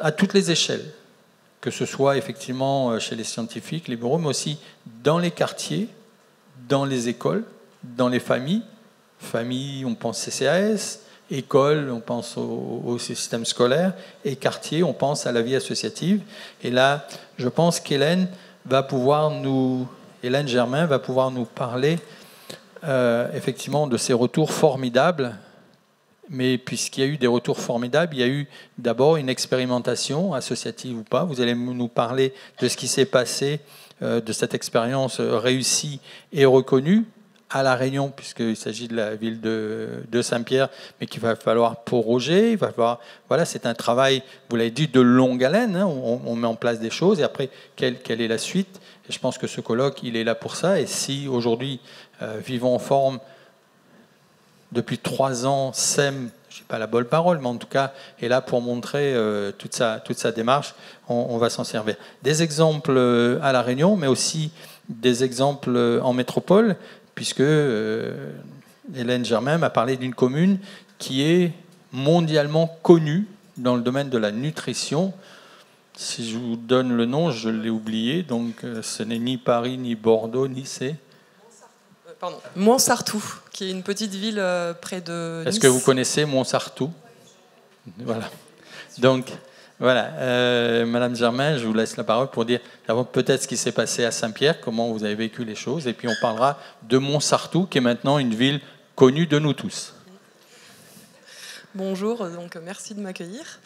À toutes les échelles, que ce soit effectivement chez les scientifiques, les bureaux, mais aussi dans les quartiers, dans les écoles, dans les familles. Famille, on pense CCAS, école, on pense au système scolaire, et quartier, on pense à la vie associative. Et là, je pense qu'Hélène Germain va pouvoir nous parler effectivement de ces retours formidables. Mais puisqu'il y a eu des retours formidables, il y a eu d'abord une expérimentation, associative ou pas. Vous allez nous parler de ce qui s'est passé, de cette expérience réussie et reconnue à La Réunion, puisqu'il s'agit de la ville de Saint-Pierre, mais qu'il va falloir proroger. Il va falloir, voilà, c'est un travail, vous l'avez dit, de longue haleine. Hein, on met en place des choses, et après, quelle est la suite? Et je pense que ce colloque, il est là pour ça. Et si aujourd'hui, Vivons en forme, depuis 3 ans, SEM, je n'ai pas la bonne parole, mais en tout cas, est là pour montrer toute sa démarche, on va s'en servir. Des exemples à La Réunion, mais aussi des exemples en métropole, puisque Hélène Germain m'a parlé d'une commune qui est mondialement connue dans le domaine de la nutrition. Si je vous donne le nom, je l'ai oublié, donc ce n'est ni Paris, ni Bordeaux, ni c'est... Montsartou, qui est une petite ville près de Nice. Est-ce que vous connaissez Montsartou? Voilà. Donc, voilà. Madame Germain, je vous laisse la parole pour dire d'abord peut-être ce qui s'est passé à Saint-Pierre, comment vous avez vécu les choses, et puis on parlera de Montsartou, qui est maintenant une ville connue de nous tous. Bonjour, donc merci de m'accueillir.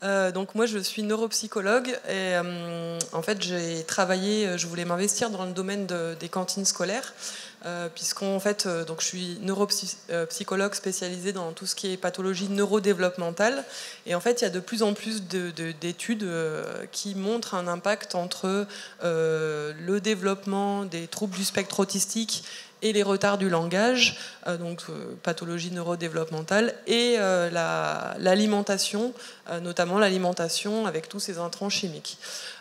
Donc moi je suis neuropsychologue et en fait j'ai travaillé, je voulais m'investir dans le domaine des cantines scolaires. Puisqu'en fait, donc je suis neuropsychologue spécialisée dans tout ce qui est pathologie neurodéveloppementale. Et en fait, il y a de plus en plus d'études qui montrent un impact entre le développement des troubles du spectre autistique et les retards du langage, donc pathologie neurodéveloppementale, et l'alimentation, notamment l'alimentation avec tous ces intrants chimiques.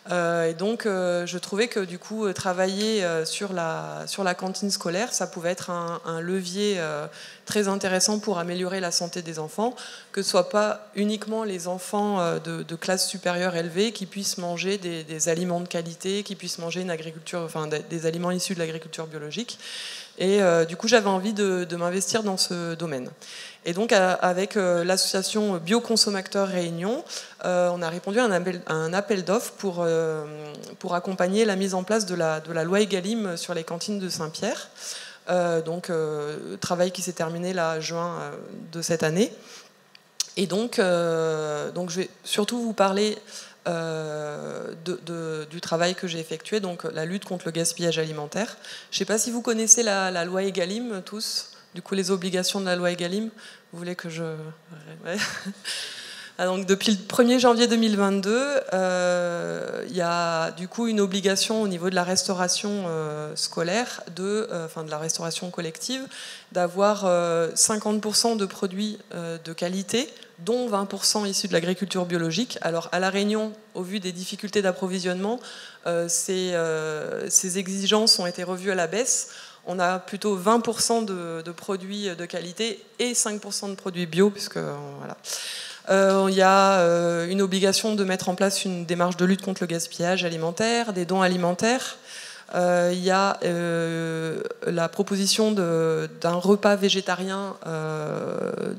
Et donc, je trouvais que du coup, travailler sur la cantine scolaire, ça pouvait être un levier très intéressant pour améliorer la santé des enfants, que ce soit pas uniquement les enfants de classe supérieure élevée qui puissent manger des aliments de qualité, qui puissent manger une agriculture, enfin des aliments issus de l'agriculture biologique. Et du coup, j'avais envie de m'investir dans ce domaine. Et donc, avec l'association Bioconsommateurs Réunion, on a répondu à un appel d'offres pour accompagner la mise en place de la loi Egalim sur les cantines de Saint-Pierre. Travail qui s'est terminé là, juin de cette année. Et donc je vais surtout vous parler du travail que j'ai effectué, donc la lutte contre le gaspillage alimentaire. Je ne sais pas si vous connaissez la loi Egalim tous, du coup les obligations de la loi Egalim. Vous voulez que je... Ouais. Donc, depuis le 1er janvier 2022, il y a du coup une obligation au niveau de la restauration scolaire, de la restauration collective, d'avoir 50% de produits de qualité, dont 20% issus de l'agriculture biologique. Alors à La Réunion, au vu des difficultés d'approvisionnement, ces exigences ont été revues à la baisse. On a plutôt 20% de produits de qualité et 5% de produits bio, puisque voilà. Il y a une obligation de mettre en place une démarche de lutte contre le gaspillage alimentaire, des dons alimentaires. Il y a la proposition d'un repas végétarien,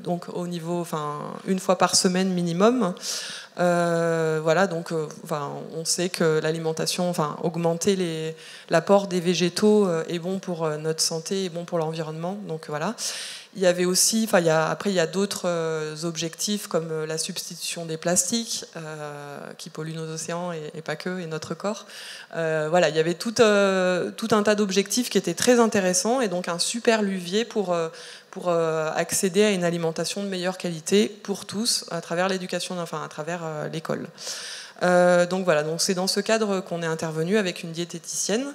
donc au niveau, une fois par semaine minimum. Voilà, donc on sait que l'alimentation, augmenter l'apport des végétaux est bon pour notre santé, est bon pour l'environnement. Donc voilà. Il y avait aussi, il y a d'autres objectifs comme la substitution des plastiques qui polluent nos océans et pas que, et notre corps. Voilà, il y avait tout un tas d'objectifs qui étaient très intéressants et donc un super levier pour accéder à une alimentation de meilleure qualité pour tous à travers l'éducation, à travers l'école. Donc voilà, donc c'est dans ce cadre qu'on est intervenu avec une diététicienne.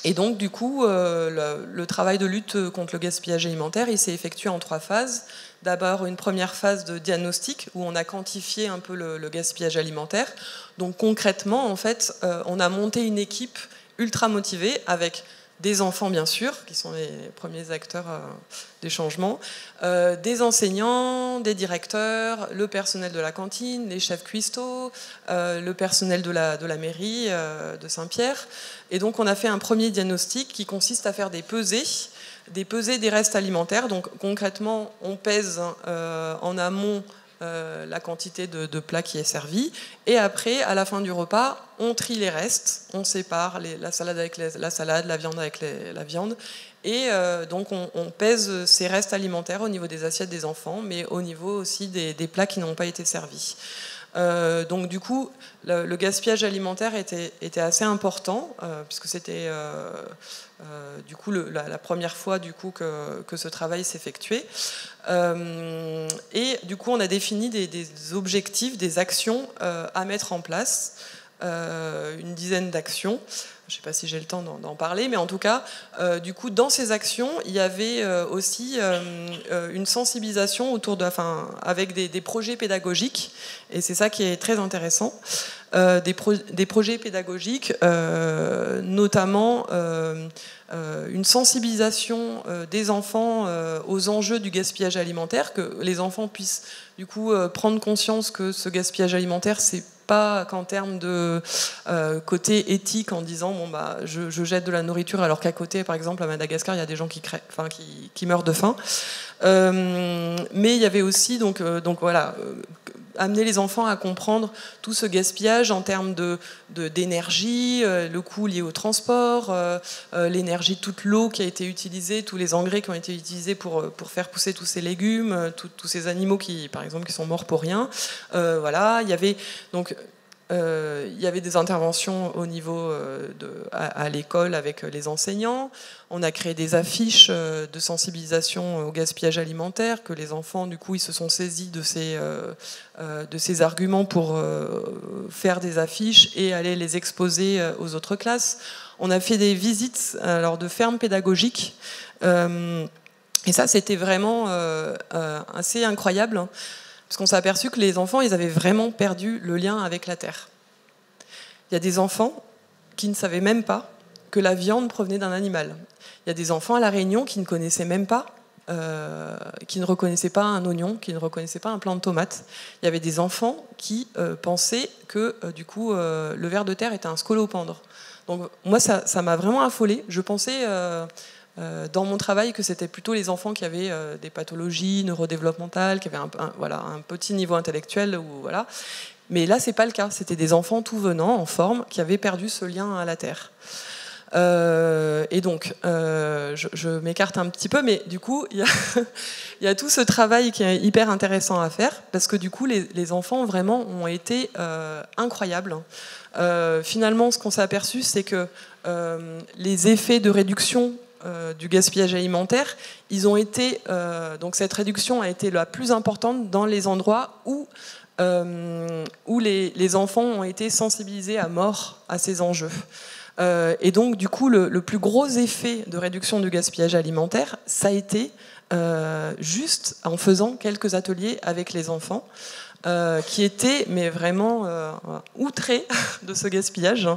Et donc, du coup, le travail de lutte contre le gaspillage alimentaire, il s'est effectué en 3 phases. D'abord, une première phase de diagnostic, où on a quantifié un peu le gaspillage alimentaire. Donc, concrètement, en fait, on a monté une équipe ultra motivée avec des enfants bien sûr, qui sont les premiers acteurs des changements, des enseignants, des directeurs, le personnel de la cantine, les chefs cuistots, le personnel de la mairie de Saint-Pierre. Et donc on a fait un premier diagnostic qui consiste à faire des pesées des restes alimentaires. Donc concrètement, on pèse en amont la quantité de plats qui est servi, et après, à la fin du repas, on trie les restes, on sépare la salade avec la salade, la viande avec la viande, et donc on pèse ces restes alimentaires au niveau des assiettes des enfants, mais au niveau aussi des plats qui n'ont pas été servis. Donc du coup, le gaspillage alimentaire était assez important, puisque c'était du coup la première fois du coup que ce travail s'effectuait. Et du coup, on a défini des objectifs, des actions à mettre en place, une dizaine d'actions. Je ne sais pas si j'ai le temps d'en parler, mais en tout cas, du coup, dans ces actions, il y avait aussi une sensibilisation avec des projets pédagogiques, et c'est ça qui est très intéressant. Des projets pédagogiques, notamment une sensibilisation des enfants aux enjeux du gaspillage alimentaire, que les enfants puissent du coup prendre conscience que ce gaspillage alimentaire, c'est pas qu'en termes de côté éthique, en disant bon bah je jette de la nourriture alors qu'à côté, par exemple à Madagascar, il y a des gens qui meurent de faim. Mais il y avait aussi donc voilà, amener les enfants à comprendre tout ce gaspillage en termes d'énergie, le coût lié au transport, l'énergie, toute l'eau qui a été utilisée, tous les engrais qui ont été utilisés pour faire pousser tous ces légumes, tous ces animaux par exemple, qui sont morts pour rien. Voilà, il y avait donc il y avait des interventions au niveau à l'école avec les enseignants. On a créé des affiches de sensibilisation au gaspillage alimentaire, que les enfants, du coup, ils se sont saisis de ces arguments pour faire des affiches et aller les exposer aux autres classes. On a fait des visites de fermes pédagogiques. Et ça, c'était vraiment assez incroyable. Parce qu'on s'est aperçu que les enfants, ils avaient vraiment perdu le lien avec la terre. Il y a des enfants qui ne savaient même pas que la viande provenait d'un animal. Il y a des enfants à La Réunion qui ne connaissaient même pas, qui ne reconnaissaient pas un oignon, qui ne reconnaissaient pas un plant de tomate. Il y avait des enfants qui pensaient que du coup le ver de terre était un scolopendre. Donc moi, ça m'a vraiment affolée. Je pensais dans mon travail que c'était plutôt les enfants qui avaient des pathologies neurodéveloppementales, qui avaient un petit niveau intellectuel. Voilà. Mais là, c'est pas le cas. C'était des enfants tout venant, en forme, qui avaient perdu ce lien à la terre. Et donc, je m'écarte un petit peu, mais du coup, il y a tout ce travail qui est hyper intéressant à faire, parce que du coup, les enfants vraiment ont été incroyables. Finalement, ce qu'on s'est aperçu, c'est que les effets de réduction du gaspillage alimentaire, ils ont été donc cette réduction a été la plus importante dans les endroits où les enfants ont été sensibilisés à mort à ces enjeux. Et donc du coup le plus gros effet de réduction du gaspillage alimentaire, ça a été juste en faisant quelques ateliers avec les enfants qui étaient mais vraiment outrés de ce gaspillage,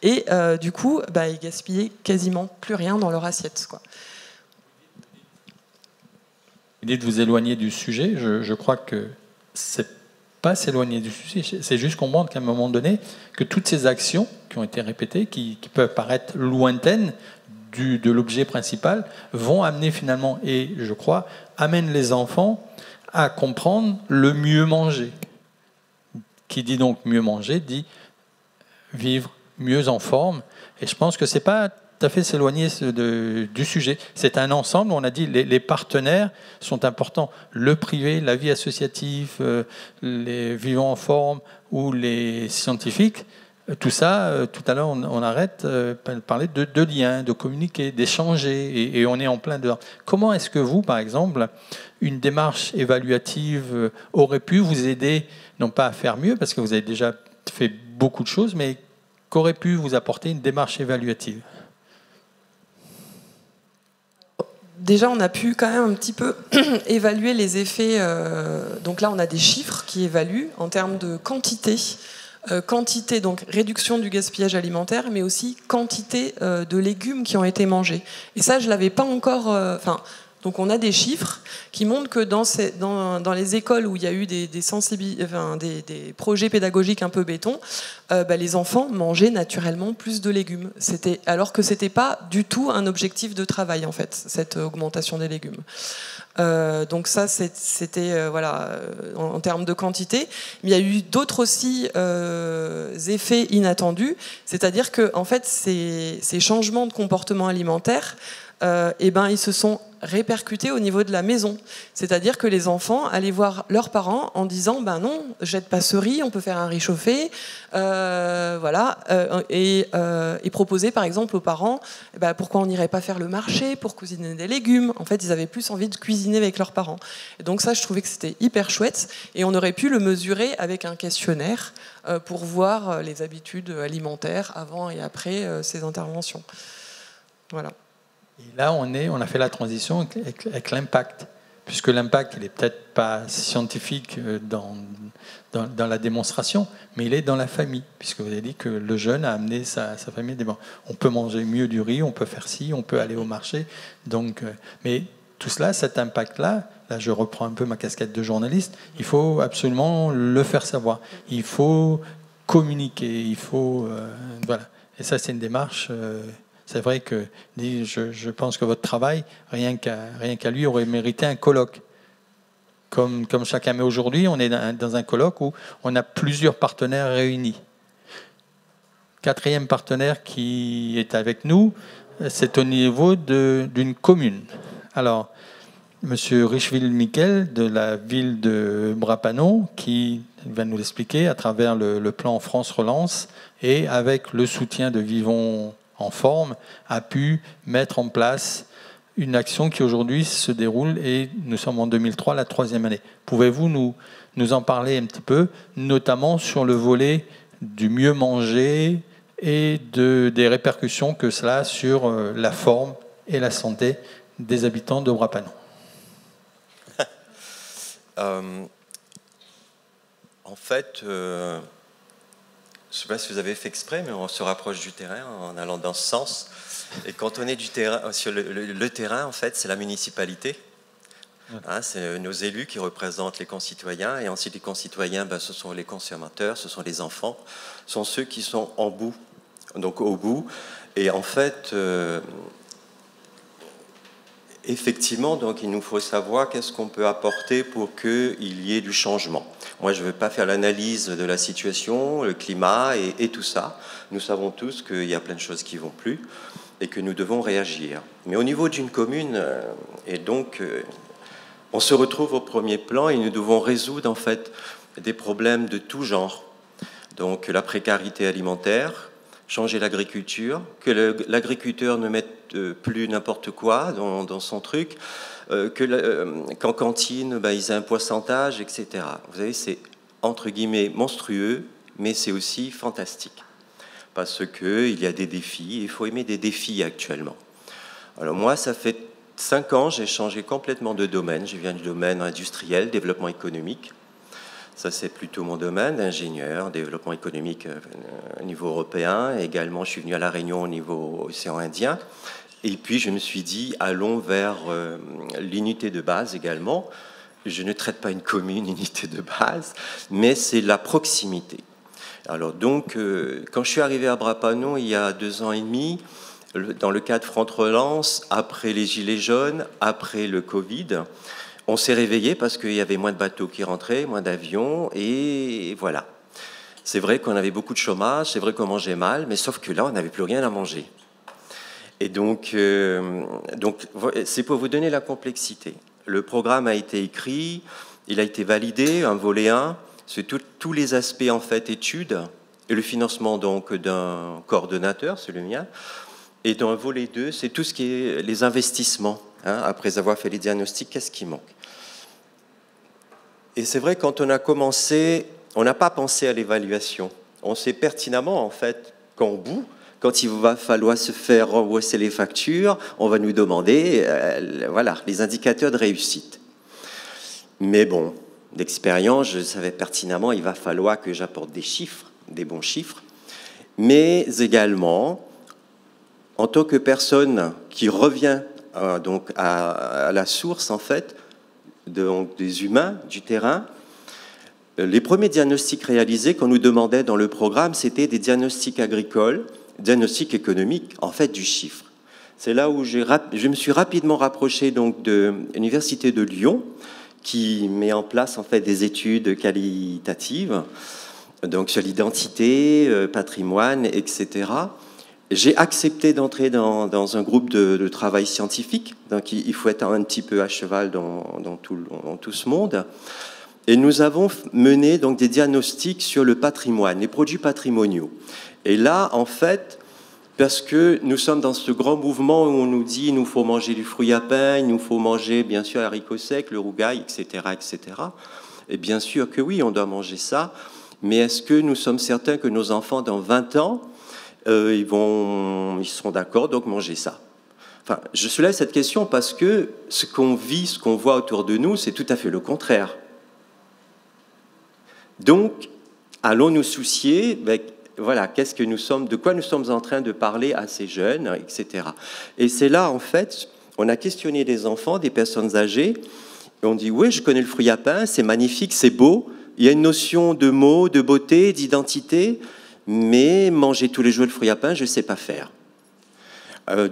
et du coup ils gaspillaient quasiment plus rien dans leur assiette, quoi. L'idée de vous éloigner du sujet, je crois que c'est pas s'éloigner du sujet, c'est juste comprendre qu'à un moment donné, que toutes ces actions qui ont été répétées, qui peuvent paraître lointaines de l'objet principal, vont amener finalement, et je crois, amènent les enfants à comprendre le mieux manger. Qui dit donc mieux manger, dit vivre mieux en forme. Et je pense que c'est pas tout à fait s'éloigner du sujet. C'est un ensemble, on a dit, les partenaires sont importants. Le privé, la vie associative, les vivants en forme ou les scientifiques, tout ça, tout à l'heure, on arrête de parler de liens, de communiquer, d'échanger, et on est en plein dedans. Comment est-ce que vous, par exemple, une démarche évaluative aurait pu vous aider, non pas à faire mieux, parce que vous avez déjà fait beaucoup de choses, mais qu'aurait pu vous apporter une démarche évaluative ? Déjà, on a pu quand même un petit peu évaluer les effets. Donc là, on a des chiffres qui évaluent en termes de quantité quantité, donc réduction du gaspillage alimentaire, mais aussi quantité de légumes qui ont été mangés. Et ça, je l'avais pas encore... donc on a des chiffres qui montrent que dans les écoles où il y a eu des projets pédagogiques un peu béton, les enfants mangeaient naturellement plus de légumes. Alors que c'était pas du tout un objectif de travail, en fait, cette augmentation des légumes. Donc ça, c'était en termes de quantité. Mais il y a eu d'autres aussi effets inattendus, c'est-à-dire que en fait, ces changements de comportement alimentaire, ils se sont répercutés au niveau de la maison. C'est-à-dire que les enfants allaient voir leurs parents en disant non, jette pas ce riz, on peut faire un riz chauffé, et proposer par exemple aux parents pourquoi on n'irait pas faire le marché pour cuisiner des légumes. En fait, ils avaient plus envie de cuisiner avec leurs parents. Et donc ça, je trouvais que c'était hyper chouette, et on aurait pu le mesurer avec un questionnaire pour voir les habitudes alimentaires avant et après ces interventions. Voilà. Et là, on a fait la transition avec l'impact, puisque l'impact, il n'est peut-être pas scientifique dans la démonstration, mais il est dans la famille, puisque vous avez dit que le jeune a amené sa famille. On peut manger mieux du riz, on peut faire ci, on peut aller au marché. Donc, mais tout cela, cet impact-là, là je reprends un peu ma casquette de journaliste, il faut absolument le faire savoir. Il faut communiquer, il faut... voilà. Et ça, c'est une démarche... C'est vrai que je pense que votre travail, rien qu'à lui, aurait mérité un colloque. Comme chacun. Mais aujourd'hui, on est dans un colloque où on a plusieurs partenaires réunis. 4e partenaire qui est avec nous, c'est au niveau d'une commune. Alors, M. Richeville-Miquel, de la ville de Bras-Panon, qui va nous l'expliquer à travers le plan France Relance, et avec le soutien de Vivons en forme, a pu mettre en place une action qui aujourd'hui se déroule, et nous sommes en 2003, la 3e année. Pouvez-vous nous en parler un petit peu, notamment sur le volet du mieux manger et des répercussions que cela a sur la forme et la santé des habitants de Bras-Panon? En fait... je ne sais pas si vous avez fait exprès, mais on se rapproche du terrain en allant dans ce sens. Et quand on est du terrain, sur le terrain, en fait, c'est la municipalité. C'est nos élus qui représentent les concitoyens. Et ensuite, les concitoyens, ce sont les consommateurs, ce sont les enfants, ce sont ceux qui sont en bout, donc au bout. Et en fait, effectivement, donc, il nous faut savoir qu'est-ce qu'on peut apporter pour qu'il y ait du changement. Moi, je ne veux pas faire l'analyse de la situation, le climat et tout ça. Nous savons tous qu'il y a plein de choses qui ne vont plus et que nous devons réagir. Mais au niveau d'une commune, on se retrouve au premier plan et nous devons résoudre en fait des problèmes de tout genre. Donc la précarité alimentaire, changer l'agriculture, que l'agriculteur ne mette plus n'importe quoi dans son truc, qu'en cantine, ils aient un pourcentage, etc. Vous savez, c'est entre guillemets monstrueux, mais c'est aussi fantastique. Parce qu'il y a des défis, il faut aimer des défis actuellement. Alors moi, ça fait 5 ans, j'ai changé complètement de domaine. Je viens du domaine industriel, développement économique. Ça, c'est plutôt mon domaine d'ingénieur, développement économique au niveau européen. Et également, je suis venu à La Réunion au niveau océan Indien. Et puis, je me suis dit, allons vers l'unité de base également. Je ne traite pas une commune, unité de base, mais c'est la proximité. Alors donc, quand je suis arrivé à Bras-Panon il y a 2 ans et demi, dans le cadre France Relance, après les Gilets jaunes, après le Covid, on s'est réveillé parce qu'il y avait moins de bateaux qui rentraient, moins d'avions, et voilà. C'est vrai qu'on avait beaucoup de chômage, c'est vrai qu'on mangeait mal, mais sauf que là, on n'avait plus rien à manger. Et donc c'est pour vous donner la complexité. Le programme a été écrit, il a été validé, un volet 1, c'est tous les aspects en fait études, et le financement donc d'un coordonnateur, c'est le mien. Et dans le volet 2, c'est tout ce qui est les investissements. Après avoir fait les diagnostics, qu'est-ce qui manque? Et c'est vrai, quand on a commencé, on n'a pas pensé à l'évaluation. On sait pertinemment, en fait, qu'en bout, quand il va falloir se faire rembourser les factures, on va nous demander les indicateurs de réussite. Mais bon, d'expérience, je savais pertinemment il va falloir que j'apporte des chiffres. des bons chiffres, mais également en tant que personne qui revient donc à la source en fait, donc des humains, du terrain. Les premiers diagnostics réalisés qu'on nous demandait dans le programme, c'était des diagnostics agricoles, diagnostics économiques, en fait du chiffre. C'est là où je me suis rapidement rapproché donc de l'Université de Lyon, qui met en place en fait des études qualitatives, donc sur l'identité, patrimoine, etc. J'ai accepté d'entrer dans un groupe de travail scientifique, donc il faut être un petit peu à cheval dans tout ce monde. Et nous avons mené donc des diagnostics sur le patrimoine, les produits patrimoniaux. Et là, en fait, parce que nous sommes dans ce grand mouvement où on nous dit il nous faut manger du fruit à pain, il nous faut manger bien sûr haricots secs, le rougail, etc., etc. Et bien sûr que oui, on doit manger ça, mais est-ce que nous sommes certains que nos enfants, dans 20 ans, ils seront d'accord, donc manger ça? Enfin, je soulève cette question parce que ce qu'on vit, ce qu'on voit autour de nous, c'est tout à fait le contraire. Donc, allons nous soucier, voilà, qu'est-ce que nous sommes, de quoi nous sommes en train de parler à ces jeunes, etc. Et c'est là, en fait, on a questionné des enfants, des personnes âgées, et on dit, oui, je connais le fruit à pain, c'est magnifique, c'est beau, il y a une notion de mots, de beauté, d'identité, mais manger tous les jours le fruit à pain, je ne sais pas faire.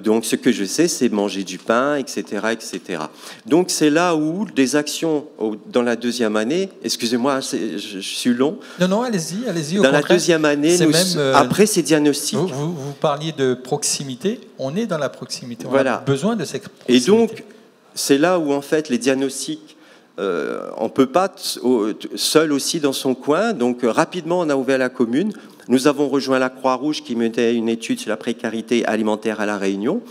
Donc, ce que je sais, c'est manger du pain, etc., etc. Donc, c'est là où des actions dans la deuxième année. Excusez-moi, je suis long. Non, allez-y. Dans la deuxième année, après ces diagnostics. Vous parliez de proximité. On est dans la proximité. On a besoin de cette proximité. Et donc, c'est là où, en fait, les diagnostics, on ne peut pas seul aussi dans son coin. Donc, rapidement, on a ouvert la commune. Nous avons rejoint la Croix-Rouge qui menait une étude sur la précarité alimentaire à La Réunion.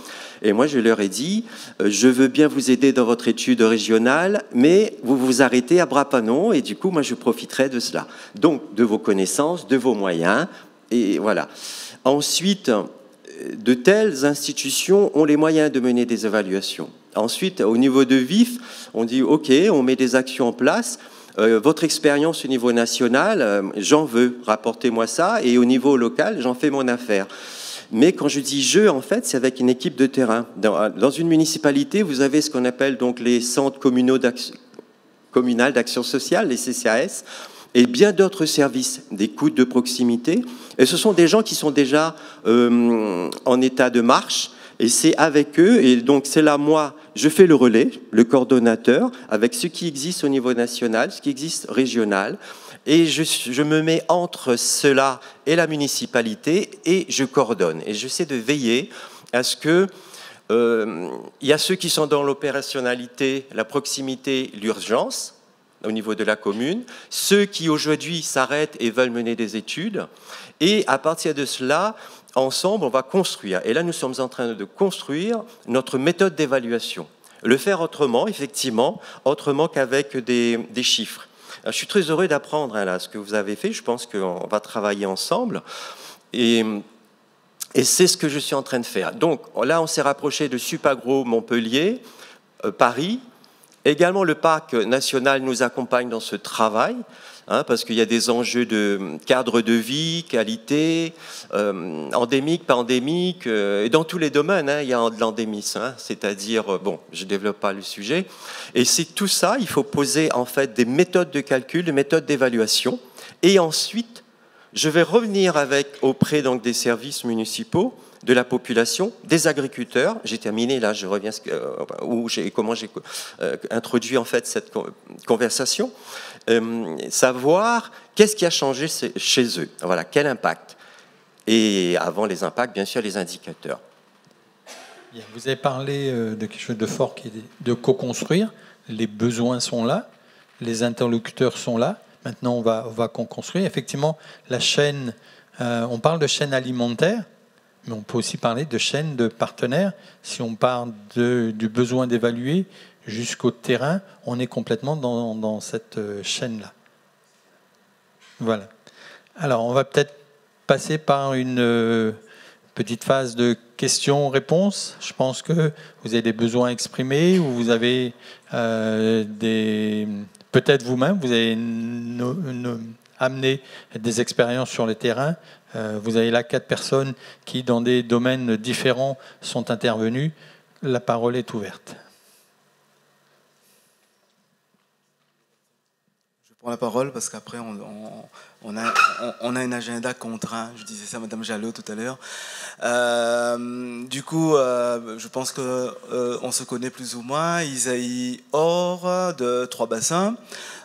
Et moi, je leur ai dit, je veux bien vous aider dans votre étude régionale, mais vous vous arrêtez à Bras-Panon, et du coup, moi, je profiterai de cela. Donc, de vos connaissances, de vos moyens, et voilà. Ensuite, de telles institutions ont les moyens de mener des évaluations. Ensuite, au niveau de VIF, on dit, OK, on met des actions en place. Votre expérience au niveau national, j'en veux, rapportez-moi ça, et au niveau local, j'en fais mon affaire. Mais quand je dis « je », en fait, c'est avec une équipe de terrain. Dans une municipalité, vous avez ce qu'on appelle donc les centres communaux communal d'action sociale, les CCAS, et bien d'autres services d'écoute de proximité. Et ce sont des gens qui sont déjà en état de marche, et c'est avec eux, et donc c'est là, moi, je fais le relais, le coordonnateur, avec ce qui existe au niveau national, ce qui existe régional, et je me mets entre cela et la municipalité, et je coordonne. Et j'essaie de veiller à ce que il y a ceux qui sont dans l'opérationnalité, la proximité, l'urgence, au niveau de la commune, ceux qui aujourd'hui s'arrêtent et veulent mener des études, et à partir de cela, ensemble, on va construire. Et là, nous sommes en train de construire notre méthode d'évaluation. Le faire autrement, effectivement, autrement qu'avec des chiffres. Alors, je suis très heureux d'apprendre là, ce que vous avez fait. Je pense qu'on va travailler ensemble. Et c'est ce que je suis en train de faire. Donc là, on s'est rapproché de Supagro Montpellier, Paris. Également, le parc national nous accompagne dans ce travail, parce qu'il y a des enjeux de cadre de vie, qualité, endémique, pas endémique, et dans tous les domaines, il y a de l'endémisme, c'est-à-dire, bon, je ne développe pas le sujet, et c'est tout ça, il faut poser en fait des méthodes de calcul, des méthodes d'évaluation, et ensuite, je vais revenir auprès donc, des services municipaux, de la population, des agriculteurs. J'ai terminé, là, je reviens comment j'ai introduit en fait cette conversation. Savoir qu'est-ce qui a changé chez eux. Voilà, quel impact. Et avant les impacts, bien sûr, les indicateurs. Vous avez parlé de quelque chose de fort qui est de co-construire. Les besoins sont là, les interlocuteurs sont là. Maintenant, on va co-construire. Effectivement, la chaîne, on parle de chaîne alimentaire, mais on peut aussi parler de chaîne de partenaires. Si on parle du besoin d'évaluer jusqu'au terrain, on est complètement dans cette chaîne-là. Voilà. Alors, on va peut-être passer par une petite phase de questions-réponses. Je pense que vous avez des besoins exprimés ou vous avez peut-être vous-même, vous avez amener des expériences sur les terrains. Vous avez là 4 personnes qui, dans des domaines différents, sont intervenues. La parole est ouverte. Je prends la parole parce qu'après, on a un agenda contraint. Je disais ça à Mme Jalot tout à l'heure. Du coup, je pense qu'on se connaît plus ou moins. Isaïe Or de Trois-Bassins.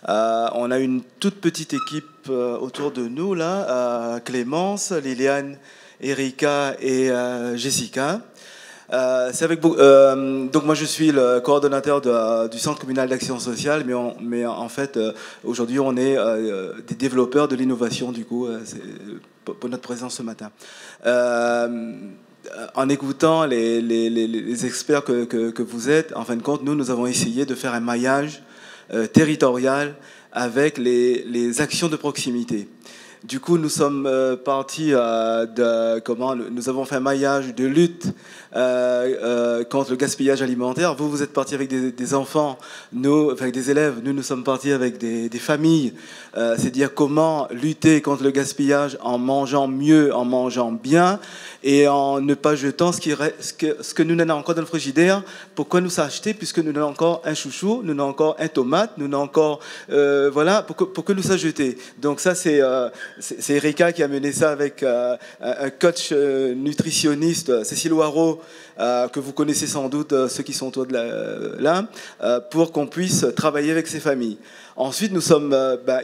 On a une toute petite équipe autour de nous, là. Clémence, Liliane, Erika et Jessica. C'est avec donc moi je suis le coordonnateur du Centre communal d'action sociale, mais en fait aujourd'hui on est des développeurs de l'innovation du coup pour notre présence ce matin. En écoutant les experts que vous êtes, en fin de compte nous avons essayé de faire un maillage territorial avec les actions de proximité. Du coup, nous sommes partis nous avons fait un maillage de lutte contre le gaspillage alimentaire. Vous êtes partis avec des enfants, nous, avec des élèves. Nous sommes partis avec des familles. C'est-à-dire comment lutter contre le gaspillage en mangeant mieux, en mangeant bien et en ne pas jetant ce que nous n'avons encore dans le frigidaire. Pourquoi nous acheter puisque nous avons encore un chouchou, nous avons encore un tomate, nous avons encore... voilà, pour que nous ça jeter. Donc ça, c'est Erika qui a mené ça avec un coach nutritionniste, Cécile Loireau, que vous connaissez sans doute, ceux qui sont autour de là, pour qu'on puisse travailler avec ces familles. Ensuite, nous sommes,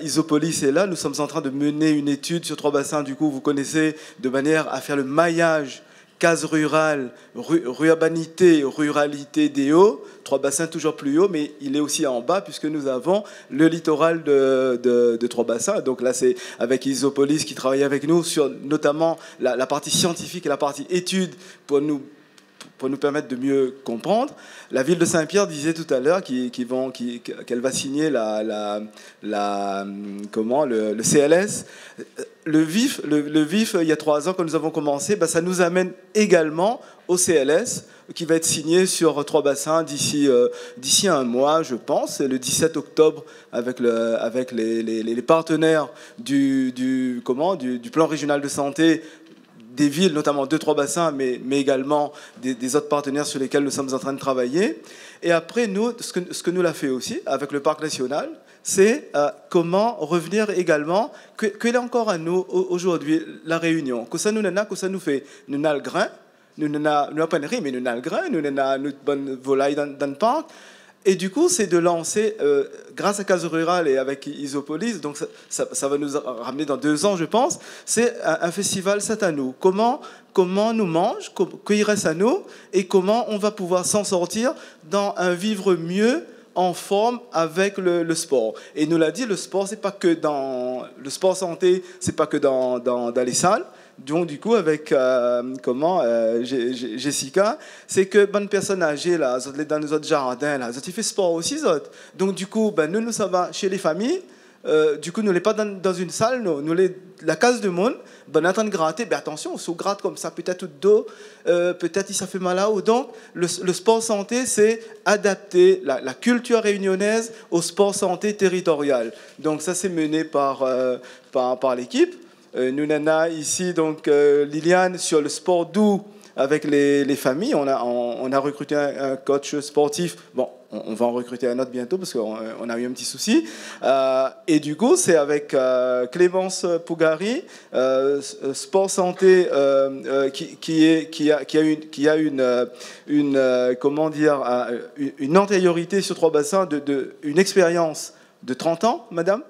Isopolis est là, nous sommes en train de mener une étude sur Trois-Bassins, du coup, vous connaissez, de manière à faire le maillage case rurale, urbanité, ruralité des hauts, Trois-Bassins toujours plus haut, mais il est aussi en bas puisque nous avons le littoral de Trois-Bassins. Donc là, c'est avec Isopolis qui travaille avec nous sur notamment la partie scientifique et la partie étude pour nous permettre de mieux comprendre. La ville de Saint-Pierre disait tout à l'heure qu'elle va signer le CLS. Le VIF, il y a 3 ans, quand nous avons commencé, ça nous amène également au CLS, qui va être signé sur Trois-Bassins d'ici un mois, je pense. C'est le 17 octobre avec les partenaires du plan régional de santé, des villes, notamment 2-3 bassins, mais également des autres partenaires sur lesquels nous sommes en train de travailler. Et après, nous, ce que nous l'a fait aussi, avec le Parc national, c'est comment revenir également, qu'il est encore à nous aujourd'hui, la Réunion, que ça nous fait, nous avons le grain, nous n'avons pas de riz, mais nous avons le grain, nous avons une bonne volaille dans le parc. Et du coup, c'est de lancer, grâce à Case Rurale et avec Isopolis, donc ça va nous ramener dans 2 ans, je pense, c'est un festival C'est à nous. Comment nous mange, qu'il reste à nous, et comment on va pouvoir s'en sortir dans un vivre mieux, en forme avec le sport. Et nous l'a dit, le sport, c'est pas que dans le sport santé, c'est pas que dans les salles. Donc du coup avec Jessica, c'est que bonnes personnes âgées là, dans nos autres jardins là, ils font sport aussi autres. Donc du coup nous ça va chez les familles. Du coup nous n'est pas dans une salle, nous la case de monde, on est en train de gratter, attention, on se gratte comme ça, peut-être tout dos, peut-être ça fait mal là-haut. Donc le sport santé, c'est adapter la culture réunionnaise au sport santé territorial. Donc ça c'est mené par l'équipe. Nous avons ici donc Liliane sur le sport doux avec les familles. On a recruté un coach sportif. Bon, on va en recruter un autre bientôt parce qu'on a eu un petit souci. Et du coup, c'est avec Clémence Pougari, sport santé, qui a une antériorité sur Trois-Bassins, une expérience de 30 ans, madame.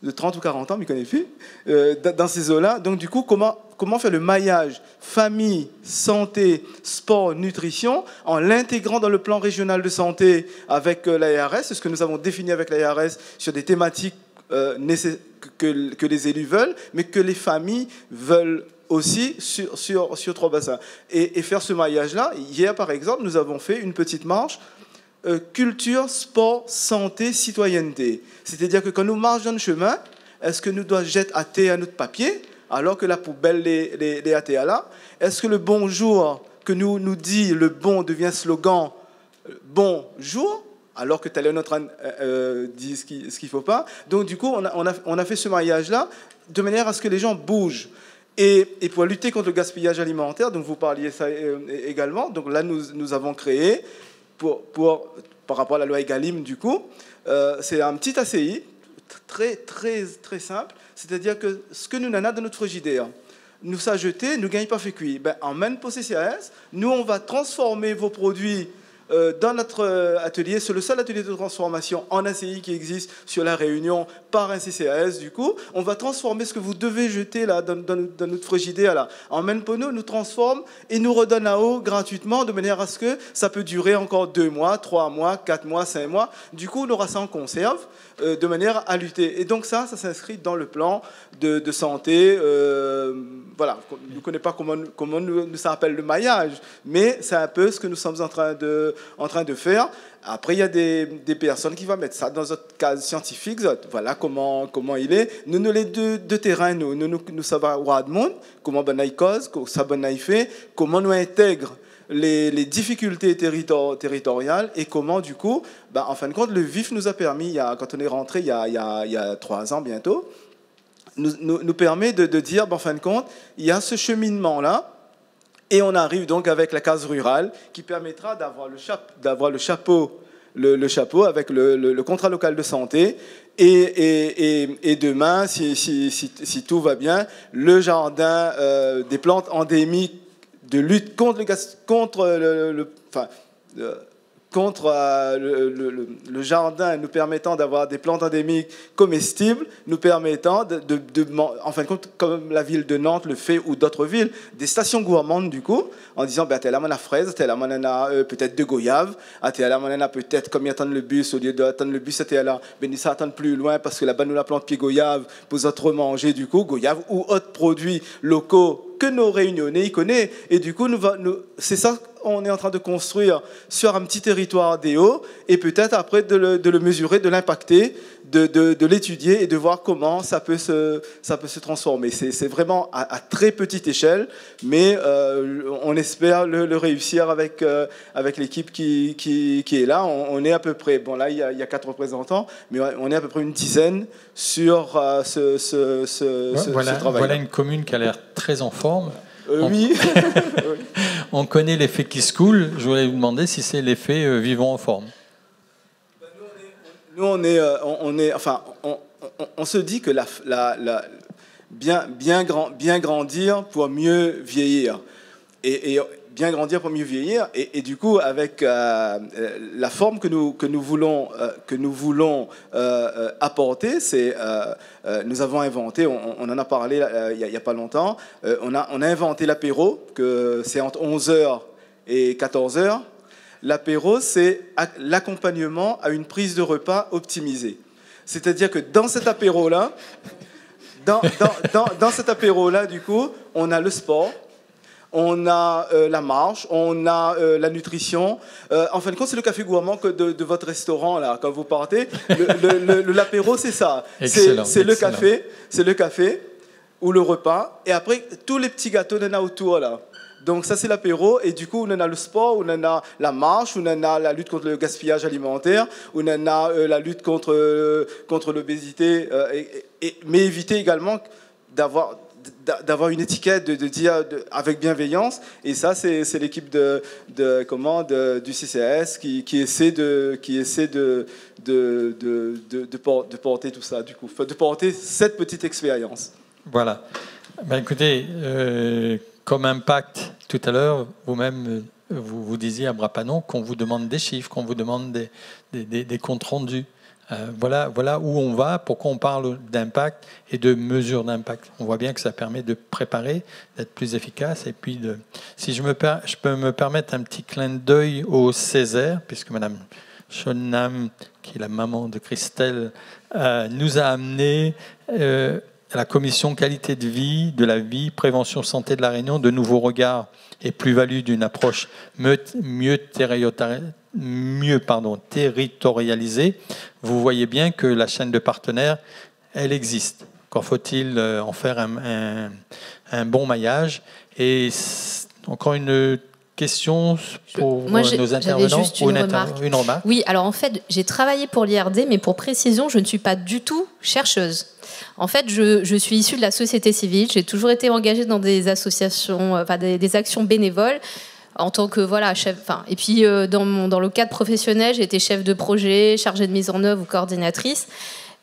De 30 ou 40 ans, mais connaît plus, dans ces eaux-là. Donc, du coup, comment faire le maillage famille, santé, sport, nutrition, en l'intégrant dans le plan régional de santé avec l'ARS, c'est ce que nous avons défini avec l'ARS sur des thématiques que les élus veulent, mais que les familles veulent aussi sur Trois-Bassins. Et faire ce maillage-là, hier, par exemple, nous avons fait une petite marche culture, sport, santé, citoyenneté. C'est-à-dire que quand nous marchons dans le chemin, est-ce que nous devons jeter à terre notre papier alors que la poubelle les à terre là? Est-ce que le bonjour que nous dit le bon devient slogan bonjour alors que tel un autre dit ce qu'il ne faut pas. Donc du coup, on a fait ce maillage-là de manière à ce que les gens bougent. Et pour lutter contre le gaspillage alimentaire, donc vous parliez ça également, donc là nous avons créé, par rapport à la loi Egalim du coup, c'est un petit ACI, très, très, très simple, c'est-à-dire que ce que nous n'avons dans notre frigidaire, nous ça jeter, nous gagnons pas fait cuire. Ben, en même pour CCAS, nous on va transformer vos produits dans notre atelier, c'est le seul atelier de transformation en ACI qui existe sur la Réunion par un CCAS du coup. On va transformer ce que vous devez jeter là, dans notre frigidaire. Là. En même pour nous transforme et nous redonne là-haut gratuitement de manière à ce que ça peut durer encore 2 mois, 3 mois, 4 mois, 5 mois. Du coup, on aura ça en conserve de manière à lutter. Et donc ça s'inscrit dans le plan de santé. Voilà, je ne connais pas comment nous ça s'appelle le maillage, mais c'est un peu ce que nous sommes en train de faire. Après, il y a des personnes qui vont mettre ça dans notre case scientifique. Voilà comment il est. Nous les deux terrains, nous savons Wadmond, comment on cause, comment on fait, comment nous intègre les difficultés territoriales et comment, du coup, en fin de compte, le VIF nous a permis, quand on est rentré il y a 3 ans bientôt, nous permet de dire, en fin de compte, il y a ce cheminement-là. Et on arrive donc avec la case rurale qui permettra d'avoir le chapeau avec le contrat local de santé et demain, si tout va bien, le jardin des plantes endémiques de lutte contre le jardin nous permettant d'avoir des plantes endémiques comestibles, nous permettant en fin de compte, comme la ville de Nantes le fait ou d'autres villes, des stations gourmandes du coup, en disant t'es là, on a fraise, t'es là, on a peut-être 2 goyaves, t'es là, on a peut-être, comme ils attendent le bus, au lieu d'attendre le bus, t'es là, ça attend plus loin parce que là-bas nous la plante pied goyave pour autres manger du coup, goyave ou autres produits locaux que nos réunionnais y connaissent. Et du coup, c'est ça qu'on est en train de construire sur un petit territoire des Hauts, et peut-être après de le mesurer, de l'impacter, de l'étudier et de voir comment ça peut se transformer. C'est vraiment à très petite échelle, mais on espère le réussir avec l'équipe qui est là. On est à peu près, bon là il y a 4 représentants, mais on est à peu près une dizaine sur ce travail. Voilà une commune qui a l'air très en forme. Oui. On connaît l'effet Kiss Cool. Je voulais vous demander si c'est l'effet vivant en forme. Nous, on se dit que bien grandir pour mieux vieillir. Et bien grandir pour mieux vieillir. Et du coup, avec la forme que nous voulons apporter, c'est nous avons inventé, on en a parlé il y a pas longtemps, on a inventé l'apéro, que c'est entre 11h et 14h. L'apéro, c'est l'accompagnement à une prise de repas optimisée. C'est-à-dire que dans cet apéro-là, dans cet apéro-là, du coup, on a le sport, on a la marche, on a la nutrition. En fin de compte, c'est le café gourmand de votre restaurant là. Quand vous partez, l'apéro, c'est ça. C'est le café ou le repas. Et après, tous les petits gâteaux qu'on a autour là. Donc ça, c'est l'apéro. Et du coup, on en a le sport, on en a la marche, on en a la lutte contre le gaspillage alimentaire, on en a la lutte contre l'obésité, mais éviter également d'avoir une étiquette, de dire avec bienveillance. Et ça, c'est l'équipe du CCAS qui essaie de porter tout ça, du coup, de porter cette petite expérience. Voilà. Écoutez, comme impact, tout à l'heure, vous-même, vous disiez à Brapanon qu'on vous demande des chiffres, qu'on vous demande des comptes rendus. Voilà où on va, pourquoi on parle d'impact et de mesure d'impact. On voit bien que ça permet de préparer, d'être plus efficace. Et puis, si je peux me permettre un petit clin d'œil au Césaire, puisque Mme Chonnam, qui est la maman de Christelle, nous a amené à la commission qualité de vie, de la vie, prévention santé de la Réunion, de nouveaux regards et plus-value d'une approche mieux territorialisée. Vous voyez bien que la chaîne de partenaires, elle existe. Encore faut-il en faire un bon maillage. Et encore une question pour Moi, nos intervenants juste une remarque. Une remarque. Oui, alors en fait, j'ai travaillé pour l'IRD, mais pour précision, je ne suis pas du tout chercheuse. En fait, je suis issue de la société civile. J'ai toujours été engagée dans des associations, enfin des actions bénévoles, en tant que chef. Et puis dans le cadre professionnel, j'ai été chef de projet, chargée de mise en œuvre ou coordinatrice.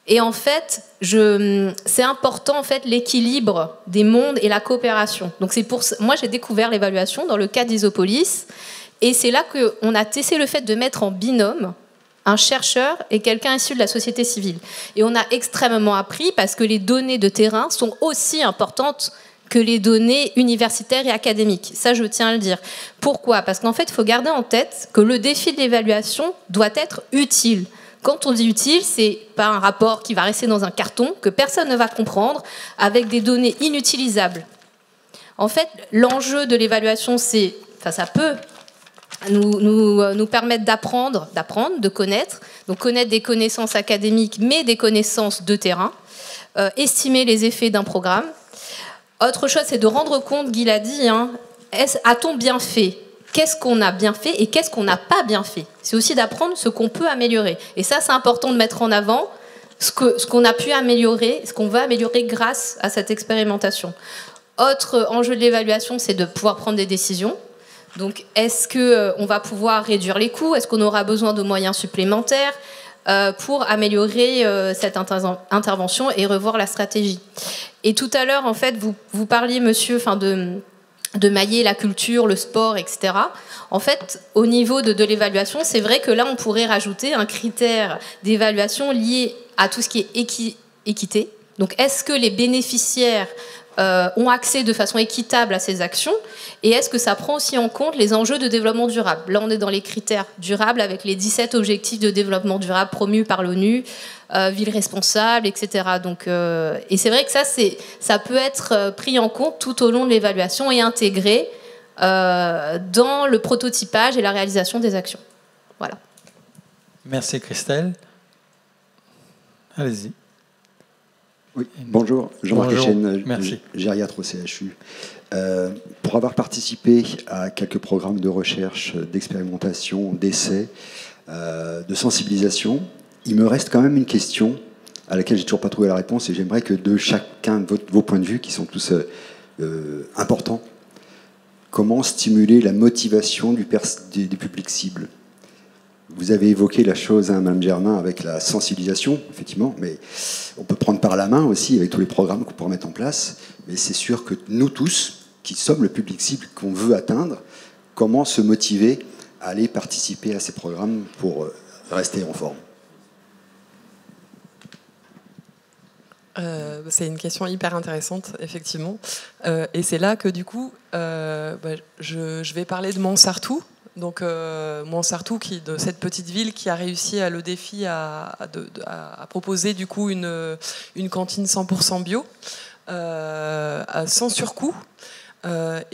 Et en fait, c'est important en fait l'équilibre des mondes et la coopération. Donc moi j'ai découvert l'évaluation dans le cadre d'Isopolis, et c'est là qu'on a testé le fait de mettre en binôme un chercheur et quelqu'un issu de la société civile. Et on a extrêmement appris parce que les données de terrain sont aussi importantes que les données universitaires et académiques. Ça, je tiens à le dire. Pourquoi ? Parce qu'en fait, il faut garder en tête que le défi de l'évaluation doit être utile. Quand on dit utile, c'est pas un rapport qui va rester dans un carton, que personne ne va comprendre, avec des données inutilisables. En fait, l'enjeu de l'évaluation, ça peut nous permettre d'apprendre, de connaître, donc connaître des connaissances académiques, mais des connaissances de terrain, estimer les effets d'un programme. Autre chose, c'est de rendre compte, Guy l'a dit, a-t-on bien fait ? Qu'est-ce qu'on a bien fait et qu'est-ce qu'on n'a pas bien fait ? C'est aussi d'apprendre ce qu'on peut améliorer. Et ça, c'est important de mettre en avant ce qu'on a pu améliorer, ce qu'on va améliorer grâce à cette expérimentation. Autre enjeu de l'évaluation, c'est de pouvoir prendre des décisions. Donc, est-ce qu'on va pouvoir réduire les coûts ? Est-ce qu'on aura besoin de moyens supplémentaires pour améliorer cette intervention et revoir la stratégie ? Et tout à l'heure, en fait, vous parliez, monsieur, de mailler la culture, le sport, etc. En fait, au niveau de l'évaluation, c'est vrai que là, on pourrait rajouter un critère d'évaluation lié à tout ce qui est équité. Donc, est-ce que les bénéficiaires ont accès de façon équitable à ces actions, et est-ce que ça prend aussi en compte les enjeux de développement durable ? Là, on est dans les critères durables avec les 17 objectifs de développement durable promus par l'ONU, ville responsable, etc. Donc, et c'est vrai que ça peut être pris en compte tout au long de l'évaluation et intégré dans le prototypage et la réalisation des actions. Voilà. Merci Christelle. Allez-y. Oui, bonjour, Jean-Marc Echenne, merci. Gériatre au CHU. Pour avoir participé à quelques programmes de recherche, d'expérimentation, d'essais, de sensibilisation, il me reste quand même une question à laquelle j'ai toujours pas trouvé la réponse, et j'aimerais que de chacun de vos points de vue, qui sont tous importants, comment stimuler la motivation du public cible ? Vous avez évoqué la chose, Mme Germain, avec la sensibilisation, effectivement, mais on peut prendre par la main aussi avec tous les programmes qu'on pourra mettre en place. Mais c'est sûr que nous tous, qui sommes le public cible qu'on veut atteindre, comment se motiver à aller participer à ces programmes pour rester en forme ? C'est une question hyper intéressante, effectivement. Et c'est là que, du coup, je vais parler de Montsartou. Donc Montsartou, de cette petite ville qui a réussi le défi à proposer du coup une cantine 100% bio, sans surcoût. Parce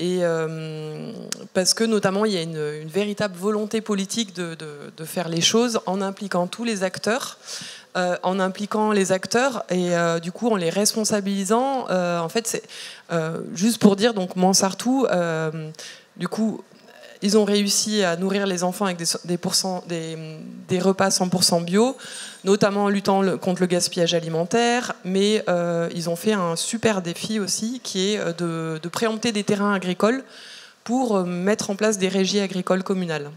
que notamment il y a une véritable volonté politique de faire les choses en impliquant tous les acteurs. Et du coup en les responsabilisant. En fait, c'est juste pour dire, donc Montsartou, du coup, ils ont réussi à nourrir les enfants avec des repas 100% bio, notamment en luttant contre le gaspillage alimentaire, mais ils ont fait un super défi aussi, qui est de préempter des terrains agricoles pour mettre en place des régies agricoles communales.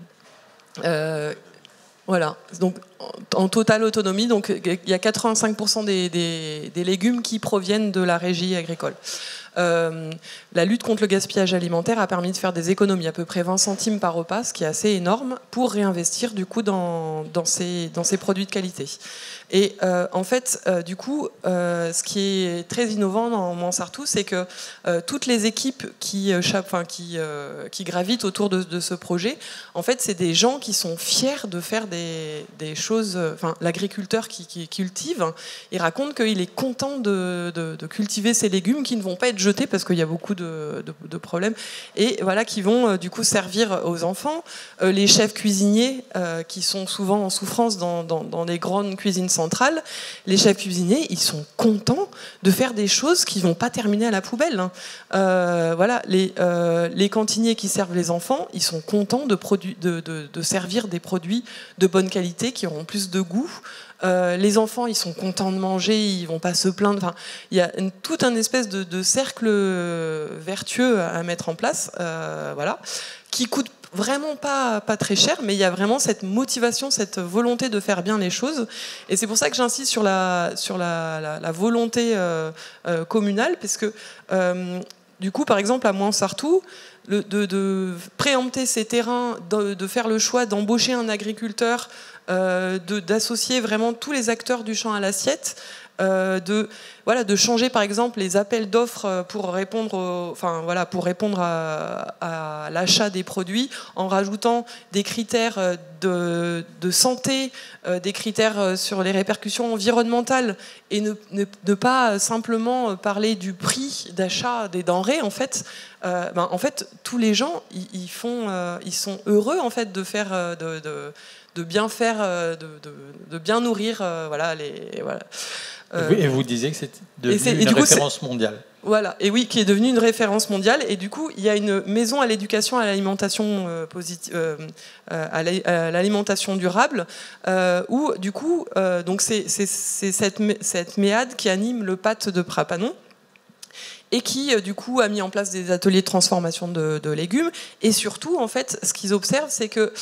Voilà, donc en totale autonomie, donc il y a 85% des légumes qui proviennent de la régie agricole. La lutte contre le gaspillage alimentaire a permis de faire des économies, à peu près 20 centimes par repas, ce qui est assez énorme, pour réinvestir du coup dans ces produits de qualité. Et en fait, du coup, ce qui est très innovant dans Montsartou, c'est que toutes les équipes qui gravitent autour de ce projet, en fait, c'est des gens qui sont fiers de faire des choses choses, l'agriculteur qui cultive, il raconte qu'il est content de cultiver ces légumes qui ne vont pas être jetés parce qu'il y a beaucoup de problèmes et voilà, qui vont du coup servir aux enfants. Les chefs cuisiniers qui sont souvent en souffrance dans les grandes cuisines centrales, les chefs cuisiniers, ils sont contents de faire des choses qui ne vont pas terminer à la poubelle. Voilà, les cantiniers qui servent les enfants, ils sont contents de servir des produits de bonne qualité qui auront plus de goût. Les enfants, ils sont contents de manger, ils vont pas se plaindre. Enfin, il y a tout un espèce de cercle vertueux à mettre en place, voilà, qui coûte vraiment pas très cher, mais il y a vraiment cette motivation, cette volonté de faire bien les choses. Et c'est pour ça que j'insiste sur la volonté communale, parce que du coup, par exemple, à Mouansartou, de préempter ces terrains, de faire le choix d'embaucher un agriculteur, d'associer vraiment tous les acteurs du champ à l'assiette, de changer par exemple les appels d'offres pour répondre à l'achat des produits en rajoutant des critères de santé, des critères sur les répercussions environnementales et ne pas simplement parler du prix d'achat des denrées. En fait, tous les gens ils sont heureux en fait de faire de bien faire, de bien nourrir, Et vous disiez que c'était devenu une référence mondiale. Voilà, et oui, qui est devenue une référence mondiale. Et du coup, il y a une maison à l'éducation à l'alimentation à l'alimentation durable, où du coup, donc c'est cette méade qui anime le PAT de Prapanon, et qui, du coup, a mis en place des ateliers de transformation de légumes. Et surtout, en fait, ce qu'ils observent, c'est que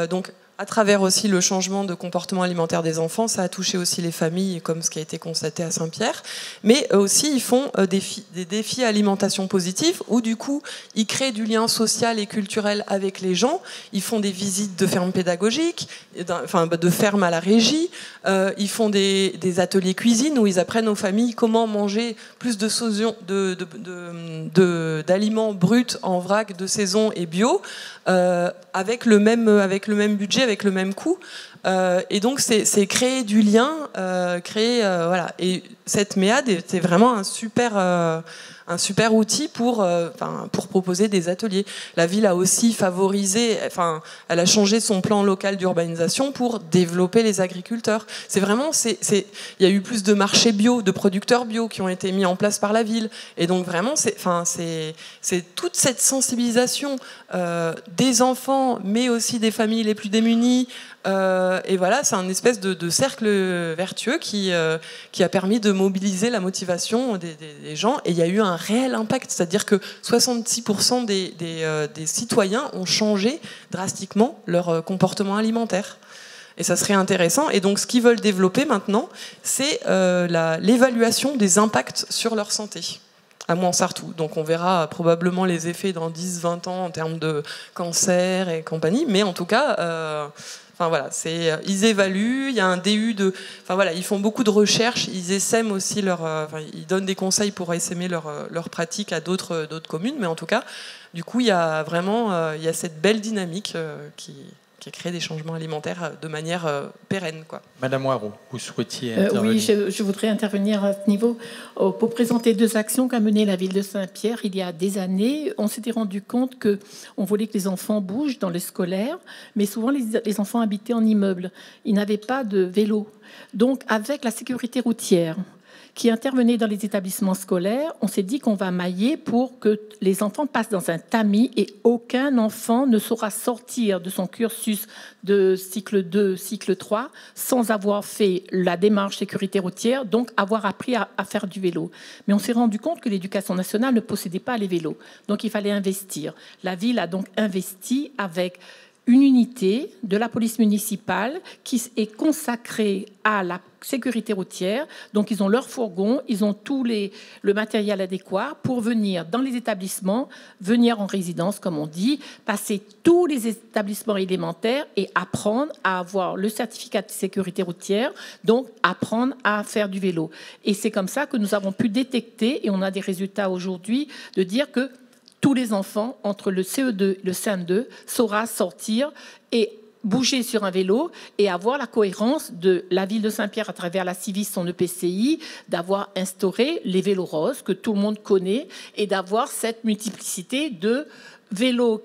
donc, à travers aussi le changement de comportement alimentaire des enfants, ça a touché aussi les familles, comme ce qui a été constaté à Saint-Pierre. Mais aussi, ils font des défis alimentation positive, où du coup, ils créent du lien social et culturel avec les gens. Ils font des visites de fermes pédagogiques, de fermes à la régie. Ils font des ateliers cuisine, où ils apprennent aux familles comment manger plus d'aliments bruts en vrac, de saison et bio, avec le même budget, avec le même coût. Et donc c'est créer du lien, voilà. Et cette méade était vraiment un super outil pour proposer des ateliers. La ville a aussi favorisé, elle a changé son plan local d'urbanisation pour développer les agriculteurs. C'est vraiment, il y a eu plus de marchés bio, de producteurs bio qui ont été mis en place par la ville. Et donc vraiment, c'est toute cette sensibilisation des enfants, mais aussi des familles les plus démunies. Et voilà, c'est un espèce de cercle vertueux qui a permis de mobiliser la motivation des gens. Et il y a eu un réel impact, c'est-à-dire que 66% des citoyens ont changé drastiquement leur comportement alimentaire. Et ça serait intéressant. Et donc, ce qu'ils veulent développer maintenant, c'est l'évaluation des impacts sur leur santé à Mouansartou. Donc on verra probablement les effets dans 10-20 ans en termes de cancer et compagnie. Mais en tout cas... voilà, ils évaluent, il y a un DU ils font beaucoup de recherches, ils essaiment aussi ils donnent des conseils pour essaimer leur pratique à d'autres communes, mais en tout cas, du coup, il y a vraiment cette belle dynamique qui crée des changements alimentaires de manière pérenne, quoi. Madame Moirot, vous souhaitiez intervenir? Oui, je voudrais intervenir à ce niveau pour présenter 2 actions qu'a menées la ville de Saint-Pierre il y a des années. On s'était rendu compte qu'on voulait que les enfants bougent dans le scolaire, mais souvent les enfants habitaient en immeuble. Ils n'avaient pas de vélo. Donc, avec la sécurité routière qui intervenait dans les établissements scolaires, on s'est dit qu'on va mailler pour que les enfants passent dans un tamis et aucun enfant ne saura sortir de son cursus de cycle 2, cycle 3 sans avoir fait la démarche sécurité routière, donc avoir appris à faire du vélo. Mais on s'est rendu compte que l'éducation nationale ne possédait pas les vélos, donc il fallait investir. La ville a donc investi avec une unité de la police municipale qui est consacrée à la sécurité routière. Donc, ils ont leur fourgon, ils ont le matériel adéquat pour venir dans les établissements, venir en résidence, comme on dit, passer tous les établissements élémentaires et apprendre à avoir le certificat de sécurité routière, donc apprendre à faire du vélo. Et c'est comme ça que nous avons pu détecter, et on a des résultats aujourd'hui, de dire que tous les enfants, entre le CE2 et le CM2, saura sortir et bouger sur un vélo et avoir la cohérence de la ville de Saint-Pierre à travers la Civis, son EPCI, d'avoir instauré les vélos roses que tout le monde connaît et d'avoir cette multiplicité de vélos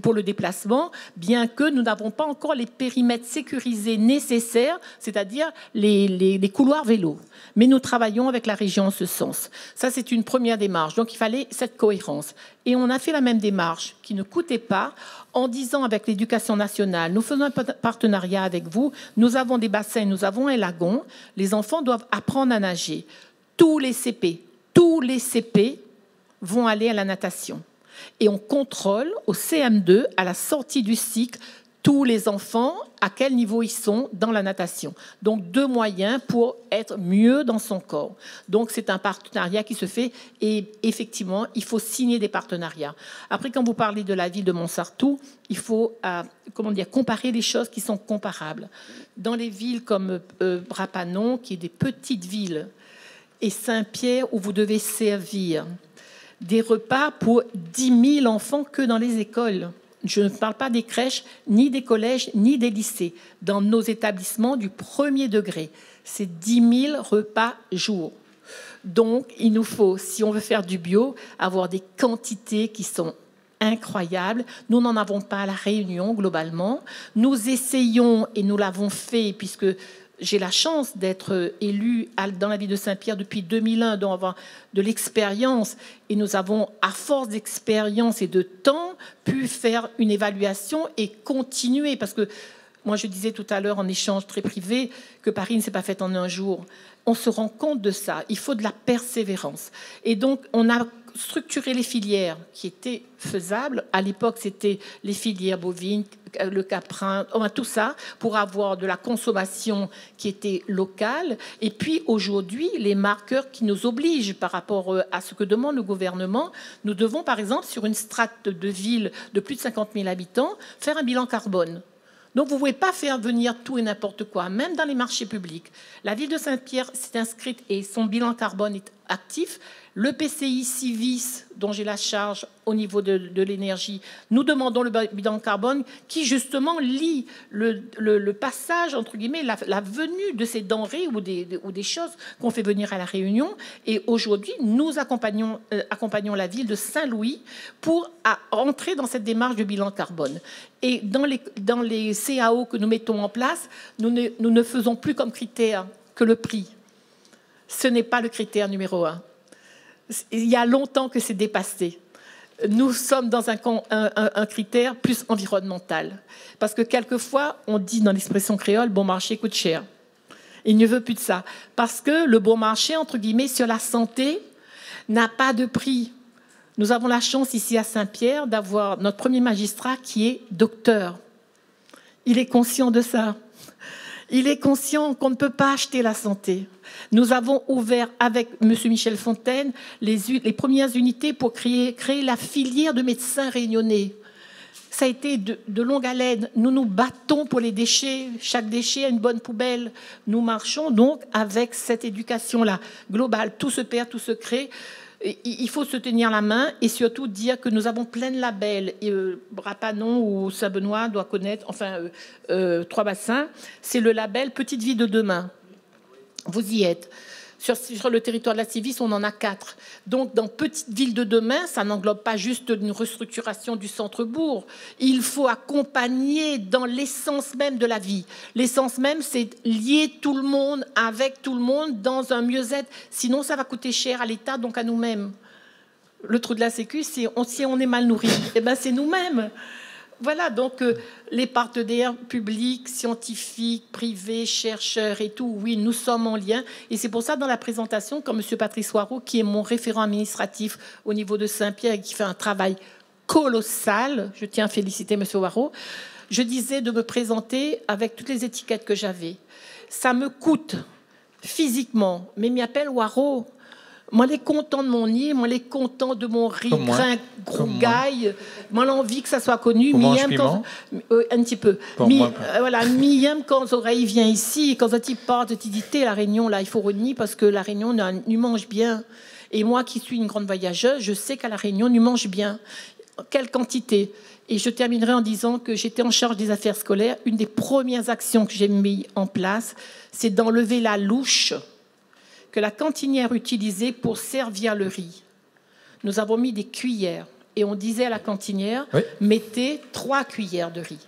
pour le déplacement, bien que nous n'avons pas encore les périmètres sécurisés nécessaires, c'est-à-dire les couloirs vélos. Mais nous travaillons avec la région en ce sens. Ça, c'est une première démarche. Donc, il fallait cette cohérence. Et on a fait la même démarche qui ne coûtait pas en disant avec l'Éducation nationale, nous faisons un partenariat avec vous, nous avons des bassins, nous avons un lagon, les enfants doivent apprendre à nager. Tous les CP vont aller à la natation. Et on contrôle au CM2, à la sortie du cycle, tous les enfants, à quel niveau ils sont dans la natation. Donc, 2 moyens pour être mieux dans son corps. Donc, c'est un partenariat qui se fait et effectivement, il faut signer des partenariats. Après, quand vous parlez de la ville de Montsartou, il faut comparer les choses qui sont comparables. Dans les villes comme Brapanon, qui est des petites villes, et Saint-Pierre, où vous devez servir des repas pour 10 000 enfants que dans les écoles. Je ne parle pas des crèches, ni des collèges, ni des lycées. Dans nos établissements du premier degré, c'est 10 000 repas jour. Donc, il nous faut, si on veut faire du bio, avoir des quantités qui sont incroyables. Nous n'en avons pas à La Réunion, globalement. Nous essayons, et nous l'avons fait, puisque j'ai la chance d'être élue dans la ville de Saint-Pierre depuis 2001, donc avoir de l'expérience. Et nous avons, à force d'expérience et de temps, pu faire une évaluation et continuer. Parce que moi, je disais tout à l'heure en échange très privé que Paris ne s'est pas fait en un jour. On se rend compte de ça. Il faut de la persévérance. Et donc, on a structuré les filières qui étaient faisables. À l'époque, c'était les filières bovines, le caprin, tout ça, pour avoir de la consommation qui était locale. Et puis, aujourd'hui, les marqueurs qui nous obligent par rapport à ce que demande le gouvernement, nous devons, par exemple, sur une strate de ville de plus de 50 000 habitants, faire un bilan carbone. Donc, vous ne pouvez pas faire venir tout et n'importe quoi, même dans les marchés publics. La ville de Saint-Pierre s'est inscrite et son bilan carbone est actif. Le PCI Civis, dont j'ai la charge au niveau de l'énergie, nous demandons le bilan carbone qui, justement, lie le passage, entre guillemets, la venue de ces denrées ou des choses qu'on fait venir à La Réunion. Et aujourd'hui, nous accompagnons la ville de Saint-Louis pour entrer dans cette démarche de bilan carbone. Et dans les CAO que nous mettons en place, nous ne faisons plus comme critère que le prix. Ce n'est pas le critère numéro 1. Il y a longtemps que c'est dépassé. Nous sommes dans un critère plus environnemental. Parce que quelquefois, on dit dans l'expression créole, bon marché coûte cher. Il ne veut plus de ça. Parce que le bon marché, entre guillemets, sur la santé, n'a pas de prix. Nous avons la chance ici à Saint-Pierre d'avoir notre premier magistrat qui est docteur. Il est conscient de ça. Il est conscient qu'on ne peut pas acheter la santé. Nous avons ouvert avec M. Michel Fontaine les premières unités pour créer la filière de médecins réunionnais. Ça a été de longue haleine. Nous nous battons pour les déchets. Chaque déchet a une bonne poubelle. Nous marchons donc avec cette éducation-là globale. Tout se perd, tout se crée. Il faut se tenir la main et surtout dire que nous avons plein de labels. Brapanon ou Saint-Benoît doit connaître, Trois-Bassins, c'est le label Petite Vie de demain. Vous y êtes. Sur le territoire de la Civis, on en a 4. Donc, dans Petite Ville de demain, ça n'englobe pas juste une restructuration du centre-bourg. Il faut accompagner dans l'essence même de la vie. L'essence même, c'est lier tout le monde avec tout le monde dans un mieux-être. Sinon, ça va coûter cher à l'État, donc à nous-mêmes. Le trou de la Sécu, si on est mal nourri, c'est nous-mêmes. Voilà, donc les partenaires publics, scientifiques, privés, chercheurs et tout, oui, nous sommes en lien. Et c'est pour ça, dans la présentation, comme M. Patrice Waro, qui est mon référent administratif au niveau de Saint-Pierre et qui fait un travail colossal, je tiens à féliciter M. Waro, je disais de me présenter avec toutes les étiquettes que j'avais. Ça me coûte physiquement, mais m'y appelle Waro. Moi, les content de mon nid, moi, les content de mon riz, grougaille, moi, l'envie que ça soit connu. Un petit peu. Voilà, Miyam, quand les oreilles vient ici, quand tu parles de t'iditer, La Réunion, là, il faut renier parce que La Réunion, nous mange bien. Et moi, qui suis une grande voyageuse, je sais qu'à La Réunion, nous mange bien. quelle quantité? Et je terminerai en disant que j'étais en charge des affaires scolaires. Une des premières actions que j'ai mis en place, c'est d'enlever la louche que la cantinière utilisait pour servir le riz. Nous avons mis des cuillères et on disait à la cantinière, oui, mettez 3 cuillères de riz,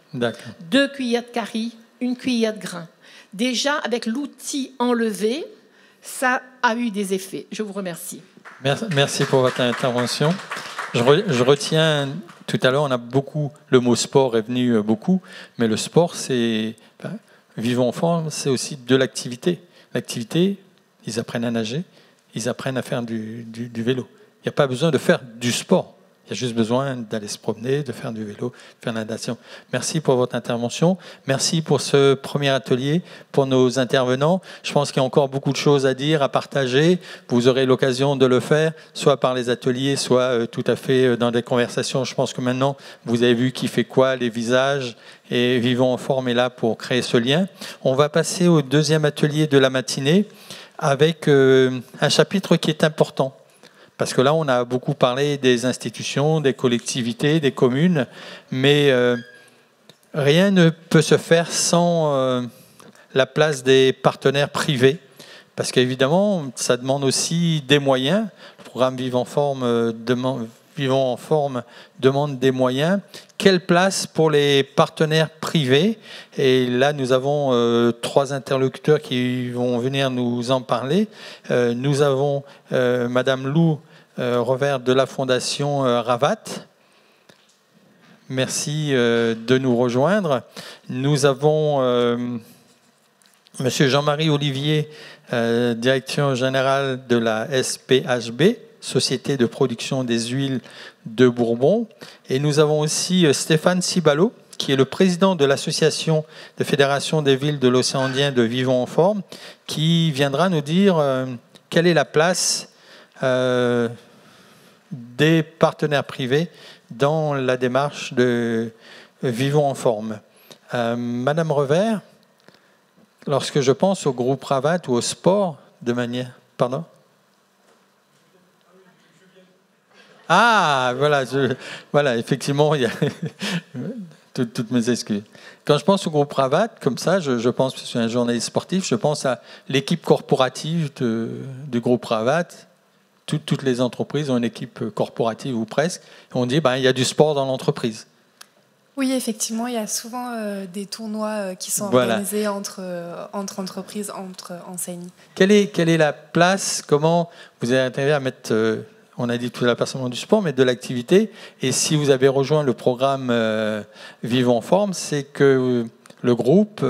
2 cuillères de curry, 1 cuillère de grain. Déjà, avec l'outil enlevé, ça a eu des effets. Je vous remercie. Merci pour votre intervention. Je retiens, tout à l'heure, on a beaucoup, le mot sport est venu beaucoup, mais le sport, c'est, vivons en forme, c'est aussi de l'activité. L'activité, ils apprennent à nager, ils apprennent à faire du vélo. Il n'y a pas besoin de faire du sport. Il y a juste besoin d'aller se promener, de faire du vélo, faire de la natation. Merci pour votre intervention. Merci pour ce premier atelier, pour nos intervenants. Je pense qu'il y a encore beaucoup de choses à dire, à partager. Vous aurez l'occasion de le faire, soit par les ateliers, soit tout à fait dans des conversations. Je pense que maintenant, vous avez vu qui fait quoi, les visages, et Vivons en forme est là pour créer ce lien. On va passer au deuxième atelier de la matinée avec un chapitre qui est important. Parce que là, on a beaucoup parlé des institutions, des collectivités, des communes, mais rien ne peut se faire sans la place des partenaires privés. Parce qu'évidemment, ça demande aussi des moyens. Le programme Vivons en forme demande des moyens. Quelle place pour les partenaires privés? Et là, nous avons 3 interlocuteurs qui vont venir nous en parler. Nous avons Madame Lou Revers de la Fondation Ravat. Merci de nous rejoindre. Nous avons Monsieur Jean-Marie Olivier, directeur général de la SPHB, Société de production des huiles de Bourbon. Et nous avons aussi Stéphane Cibalo, qui est le président de l'association de fédération des villes de l'océan Indien de Vivons en forme, qui viendra nous dire quelle est la place des partenaires privés dans la démarche de Vivons en forme. Madame Revers, lorsque je pense au groupe Ravat ou au sport, de manière... Pardon ? Ah, voilà, effectivement, il y a toutes mes excuses. Quand je pense au groupe Ravat, comme ça, je pense, parce que je suis un journaliste sportif, je pense à l'équipe corporative du groupe Ravat. Toutes les entreprises ont une équipe corporative ou presque. On dit il y a du sport dans l'entreprise. Oui, effectivement, il y a souvent des tournois qui sont organisés entre entreprises, entre enseignes. Quelle est la place? Comment vous avez intérêt à mettre... on a dit tout à l'heure personnellement du sport, mais de l'activité. Et si vous avez rejoint le programme Vivons en forme, c'est que le groupe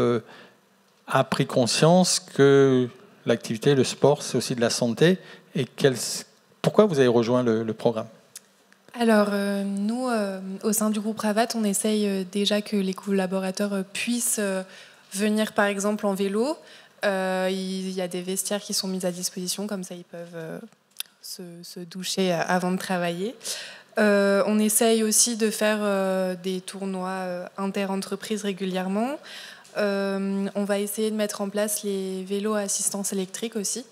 a pris conscience que l'activité, le sport, c'est aussi de la santé. Et pourquoi vous avez rejoint le programme? Alors, nous, au sein du groupe Ravat, on essaye déjà que les collaborateurs puissent venir, par exemple, en vélo. Il y a des vestiaires qui sont mis à disposition, comme ça ils peuvent se doucher avant de travailler. On essaye aussi de faire des tournois inter-entreprises régulièrement. On va essayer de mettre en place les vélos à assistance électrique aussi,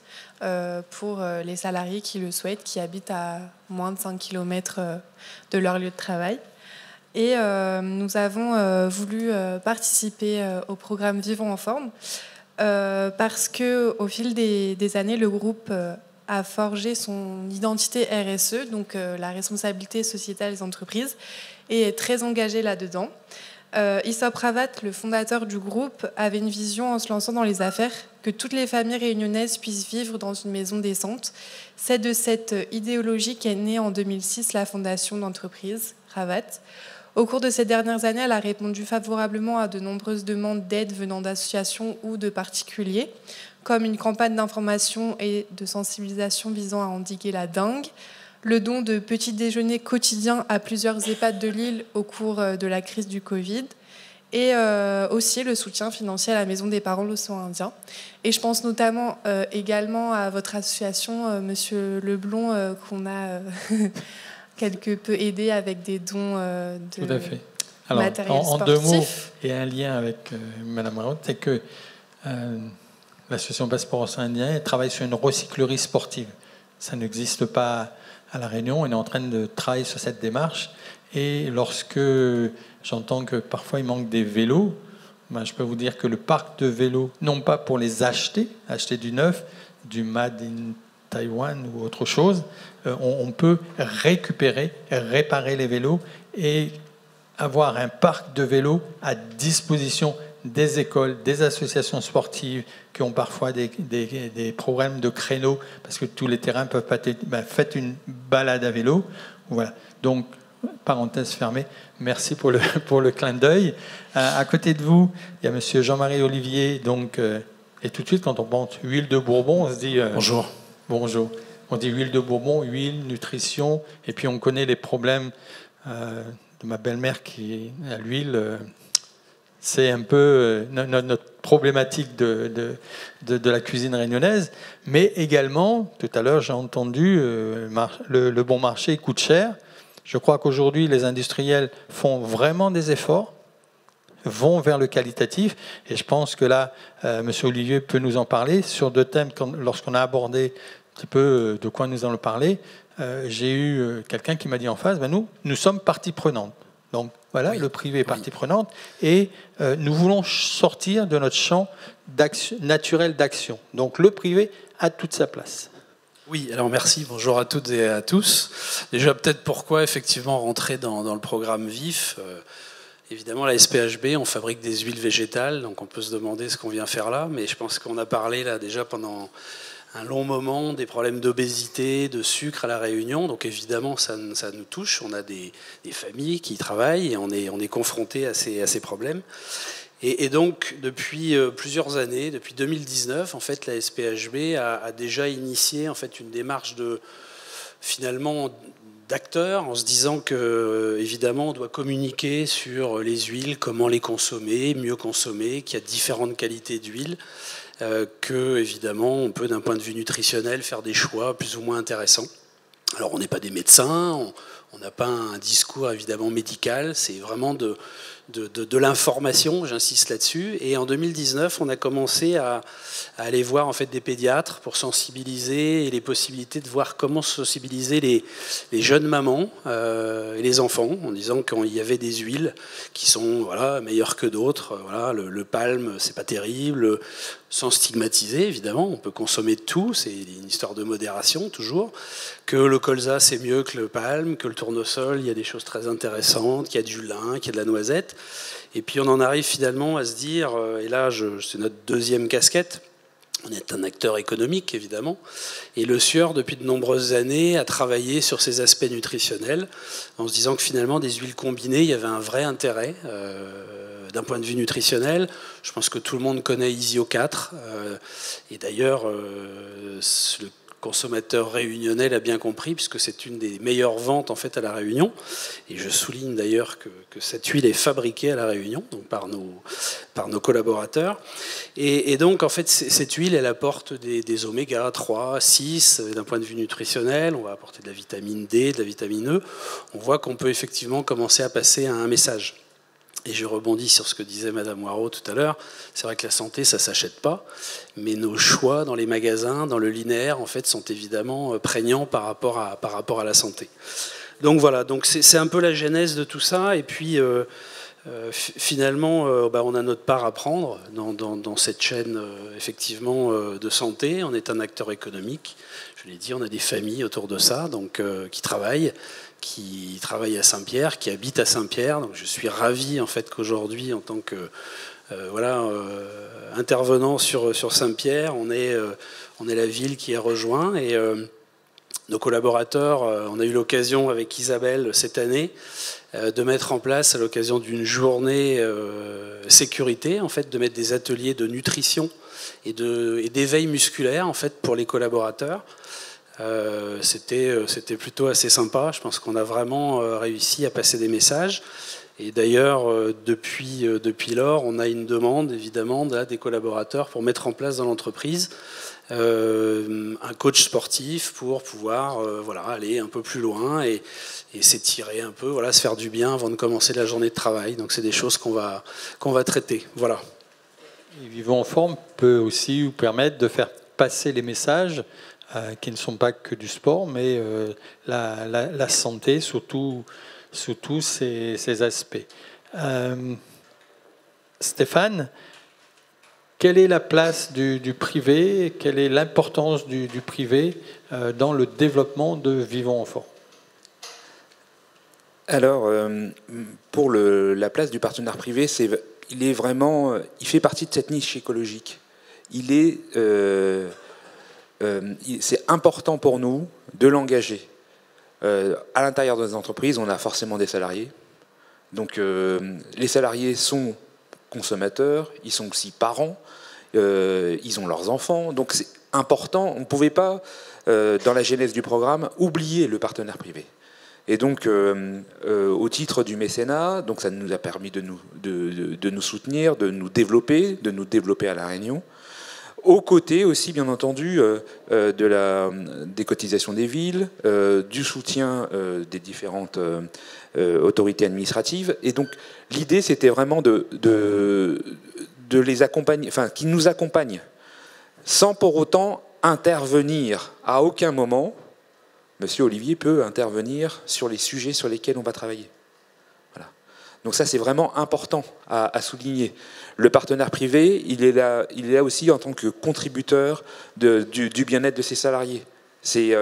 pour les salariés qui le souhaitent, qui habitent à moins de 5 km de leur lieu de travail. Et nous avons voulu participer au programme Vivons en forme parce qu'au fil des années, le groupe a forgé son identité RSE, donc la responsabilité sociétale des entreprises, et est très engagé là-dedans. Issop Ravat, le fondateur du groupe, avait une vision en se lançant dans les affaires que toutes les familles réunionnaises puissent vivre dans une maison décente. C'est de cette idéologie qu'est née en 2006 la fondation d'entreprise Ravat. Au cours de ces dernières années, elle a répondu favorablement à de nombreuses demandes d'aide venant d'associations ou de particuliers, comme une campagne d'information et de sensibilisation visant à endiguer la dengue, le don de petits déjeuners quotidiens à plusieurs EHPAD de Lille au cours de la crise du Covid, et aussi le soutien financier à la Maison des parents de l'océan Indien. Et je pense notamment également à votre association, Monsieur Leblond, qu'on a quelque peu aidé avec des dons de Tout à fait. Alors, matériel sportif. En 2 mots, et un lien avec Madame Ravat, c'est que l'association Passeport Océan Indien travaille sur une recyclerie sportive. Ça n'existe pas à La Réunion. On est en train de travailler sur cette démarche. Et lorsque j'entends que parfois il manque des vélos, ben, je peux vous dire que le parc de vélos, non pas pour les acheter du neuf, du Made in Taiwan ou autre chose, on peut récupérer, réparer les vélos et avoir un parc de vélos à disposition des écoles, des associations sportives qui ont parfois des problèmes de créneaux parce que tous les terrains peuvent pas être... Ben, faites une balade à vélo. Voilà. Donc, parenthèse fermée. Merci pour le clin d'œil. À côté de vous, il y a monsieur Jean-Marie Olivier. Donc, et tout de suite, quand on pense huile de Bourbon, on se dit... Bonjour. Bonjour. On dit huile de Bourbon, huile, nutrition. Et puis, on connaît les problèmes de ma belle-mère qui est à l'huile. C'est un peu notre problématique de la cuisine réunionnaise. Mais également, tout à l'heure, j'ai entendu le bon marché coûte cher. Je crois qu'aujourd'hui, les industriels font vraiment des efforts, vont vers le qualitatif. Et je pense que là, M. Olivier peut nous en parler sur deux thèmes. Lorsqu'on a abordé un petit peu de quoi nous allons parler, j'ai eu quelqu'un qui m'a dit en face, ben nous sommes partie prenante. Donc voilà, oui, le privé est partie prenante. Et nous voulons sortir de notre champ naturel d'action. Donc le privé a toute sa place. Oui, alors merci, bonjour à toutes et à tous. Déjà peut-être pourquoi effectivement rentrer dans le programme VIF. Évidemment la SPHB, on fabrique des huiles végétales, donc on peut se demander ce qu'on vient faire là, mais je pense qu'on a parlé là déjà pendant un long moment des problèmes d'obésité, de sucre à La Réunion, donc évidemment ça nous touche, on a des familles qui y travaillent et on est confrontés à ces problèmes. Et donc, depuis plusieurs années, depuis 2019, en fait, la SPHB a déjà initié en fait, une démarche d'acteurs, en se disant que, évidemment, on doit communiquer sur les huiles, comment les consommer, mieux consommer, qu'il y a différentes qualités d'huile, que, évidemment, on peut, d'un point de vue nutritionnel, faire des choix plus ou moins intéressants. Alors, on n'est pas des médecins, on n'a pas un discours, évidemment, médical, c'est vraiment de l'information, j'insiste là-dessus. Et en 2019, on a commencé à aller voir en fait des pédiatres pour sensibiliser et les possibilités de voir comment sensibiliser les jeunes mamans et les enfants, en disant qu'il y avait des huiles qui sont meilleures que d'autres. Voilà, le palme, c'est pas terrible, sans stigmatiser évidemment. On peut consommer de tout, c'est une histoire de modération toujours. Que le colza c'est mieux que le palme, que le tournesol, il y a des choses très intéressantes, qu'il y a du lin, qu'il y a de la noisette. Et puis on en arrive finalement à se dire, et là c'est notre deuxième casquette, on est un acteur économique évidemment, et le Sieur depuis de nombreuses années a travaillé sur ces aspects nutritionnels en se disant que finalement des huiles combinées, il y avait un vrai intérêt d'un point de vue nutritionnel. Je pense que tout le monde connaît Isio 4, et d'ailleurs le consommateur réunionnais l'a bien compris, puisque c'est une des meilleures ventes en fait à La Réunion. Et je souligne d'ailleurs que cette huile est fabriquée à La Réunion, donc par nos collaborateurs. Et donc en fait cette huile, elle apporte des oméga 3, 6, d'un point de vue nutritionnel. On va apporter de la vitamine D, de la vitamine E. On voit qu'on peut effectivement commencer à passer à un message. Et je rebondis sur ce que disait Madame Moirot tout à l'heure. C'est vrai que la santé, ça ne s'achète pas, mais nos choix dans les magasins, dans le linéaire, en fait, sont évidemment prégnants par rapport à la santé. Donc voilà, donc c'est un peu la genèse de tout ça. Et puis finalement, on a notre part à prendre dans cette chaîne effectivement de santé. On est un acteur économique. Je l'ai dit, on a des familles autour de ça, donc qui travaillent à Saint-Pierre, qui habitent à Saint-Pierre. Donc je suis ravi en fait qu'aujourd'hui, en tant que intervenant sur Saint-Pierre, on est la ville qui est rejoint. Et nos collaborateurs, on a eu l'occasion avec Isabelle cette année de mettre en place, à l'occasion d'une journée sécurité, en fait, de mettre des ateliers de nutrition et d'éveil musculaire en fait pour les collaborateurs. C'était plutôt assez sympa. Je pense qu'on a vraiment réussi à passer des messages. Et d'ailleurs, depuis lors, on a une demande évidemment des collaborateurs pour mettre en place dans l'entreprise un coach sportif pour pouvoir aller un peu plus loin et s'étirer un peu, se faire du bien avant de commencer la journée de travail. Donc c'est des choses qu'on va traiter. Voilà. Et Vivons en forme peut aussi vous permettre de faire passer les messages qui ne sont pas que du sport, mais la santé sous tous ces aspects. Stéphane, quelle est la place du privé? Quelle est l'importance du privé dans le développement de Vivons en Forme? Alors, pour la place du partenaire privé, il fait partie de cette niche écologique. C'est important pour nous de l'engager. À l'intérieur de nos entreprises, on a forcément des salariés. Donc, les salariés sont consommateurs, ils sont aussi parents, ils ont leurs enfants. Donc, c'est important. On ne pouvait pas, dans la genèse du programme, oublier le partenaire privé. Et donc, au titre du mécénat, donc ça nous a permis de nous soutenir, de nous développer à La Réunion. Aux côtés aussi, bien entendu, des cotisations des villes, du soutien des différentes autorités administratives. Et donc, l'idée, c'était vraiment de les accompagner, enfin, qu'ils nous accompagnent, sans pour autant intervenir à aucun moment. Monsieur Olivier peut intervenir sur les sujets sur lesquels on va travailler. Voilà. Donc ça, c'est vraiment important à souligner. Le partenaire privé, il est là aussi en tant que contributeur du bien-être de ses salariés. C'est,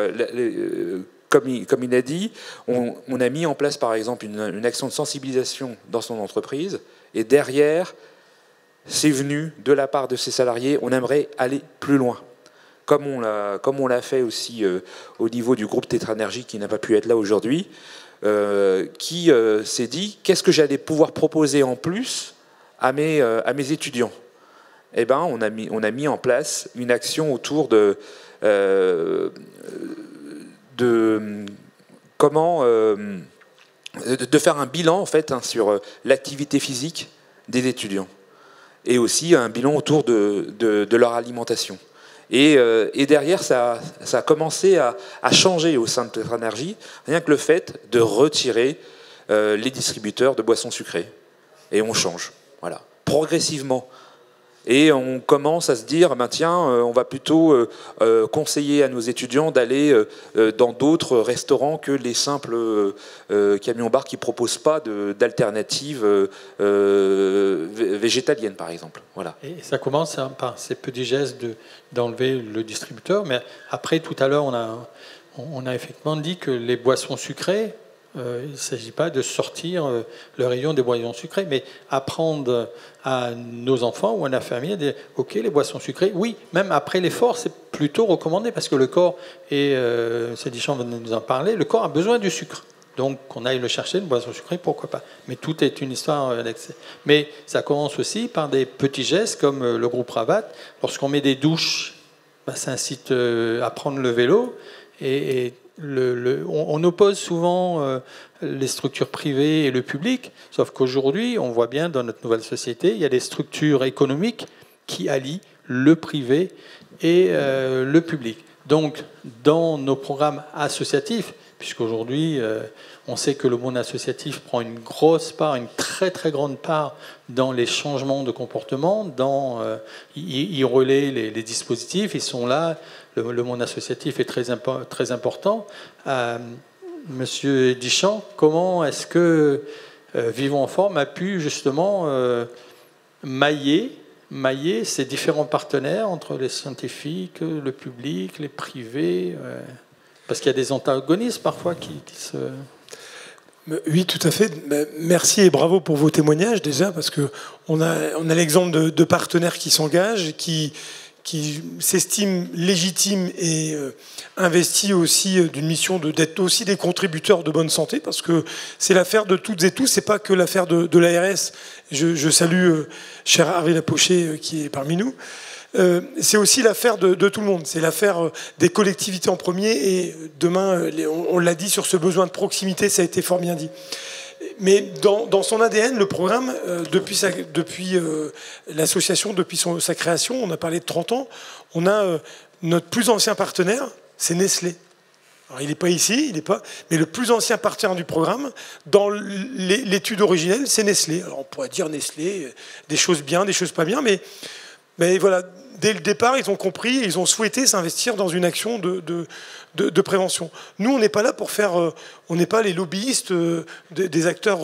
comme il a dit, on a mis en place, par exemple, une action de sensibilisation dans son entreprise, et derrière, c'est venu de la part de ses salariés, on aimerait aller plus loin. Comme on l'a fait aussi au niveau du groupe Tétranergie qui n'a pas pu être là aujourd'hui, qui s'est dit qu'est-ce que j'allais pouvoir proposer en plus à mes étudiants. Eh ben, on a mis en place une action autour de faire un bilan en fait sur l'activité physique des étudiants et aussi un bilan autour de leur alimentation. Et derrière, ça a commencé à changer au sein de Tétranergie, rien que le fait de retirer les distributeurs de boissons sucrées. Et on change, voilà, progressivement. Et on commence à se dire, ben tiens, on va plutôt conseiller à nos étudiants d'aller dans d'autres restaurants que les simples camions-bars qui ne proposent pas d'alternatives végétaliennes, par exemple. Voilà. Et ça commence par ces petits gestes d'enlever le distributeur. Mais après, tout à l'heure, on a effectivement dit que les boissons sucrées, il ne s'agit pas de sortir le rayon des boissons sucrées, mais apprendre à nos enfants ou à la famille à dire « Ok, les boissons sucrées, oui, même après l'effort, c'est plutôt recommandé parce que le corps, et Sédichon venait de nous en parler, le corps a besoin du sucre. Donc, qu'on aille le chercher, une boisson sucrée, pourquoi pas. Mais tout est une histoire d'excès. Mais ça commence aussi par des petits gestes comme le groupe Ravat. Lorsqu'on met des douches, ça incite à prendre le vélo et on oppose souvent les structures privées et le public, sauf qu'aujourd'hui, on voit bien dans notre nouvelle société, il y a des structures économiques qui allient le privé et le public. Donc, dans nos programmes associatifs, puisqu'aujourd'hui, on sait que le monde associatif prend une grosse part, une très très grande part dans les changements de comportement, il relaie les dispositifs, ils sont là, le monde associatif est très important. Monsieur Dichand, comment est-ce que Vivons en Forme a pu justement mailler ces différents partenaires entre les scientifiques, le public, les privés parce qu'il y a des antagonismes parfois qui se... Oui, tout à fait. Merci et bravo pour vos témoignages déjà, parce qu'on a l'exemple de partenaires qui s'engagent, qui s'estiment légitimes et investis aussi d'une mission d'être aussi des contributeurs de bonne santé, parce que c'est l'affaire de toutes et tous, c'est pas que l'affaire de l'ARS. Je salue cher Harry Lapoché qui est parmi nous. C'est aussi l'affaire de tout le monde, c'est l'affaire des collectivités en premier, et demain, on l'a dit sur ce besoin de proximité, ça a été fort bien dit. Mais dans son ADN, le programme, depuis l'association, depuis sa création, on a parlé de 30 ans, on a notre plus ancien partenaire, c'est Nestlé. Alors, il n'est pas ici, mais le plus ancien partenaire du programme, dans l'étude originelle, c'est Nestlé. Alors on pourrait dire Nestlé, des choses bien, des choses pas bien, mais Mais voilà, dès le départ, ils ont compris, ils ont souhaité s'investir dans une action de prévention. Nous, on n'est pas là pour faire, on n'est pas les lobbyistes des acteurs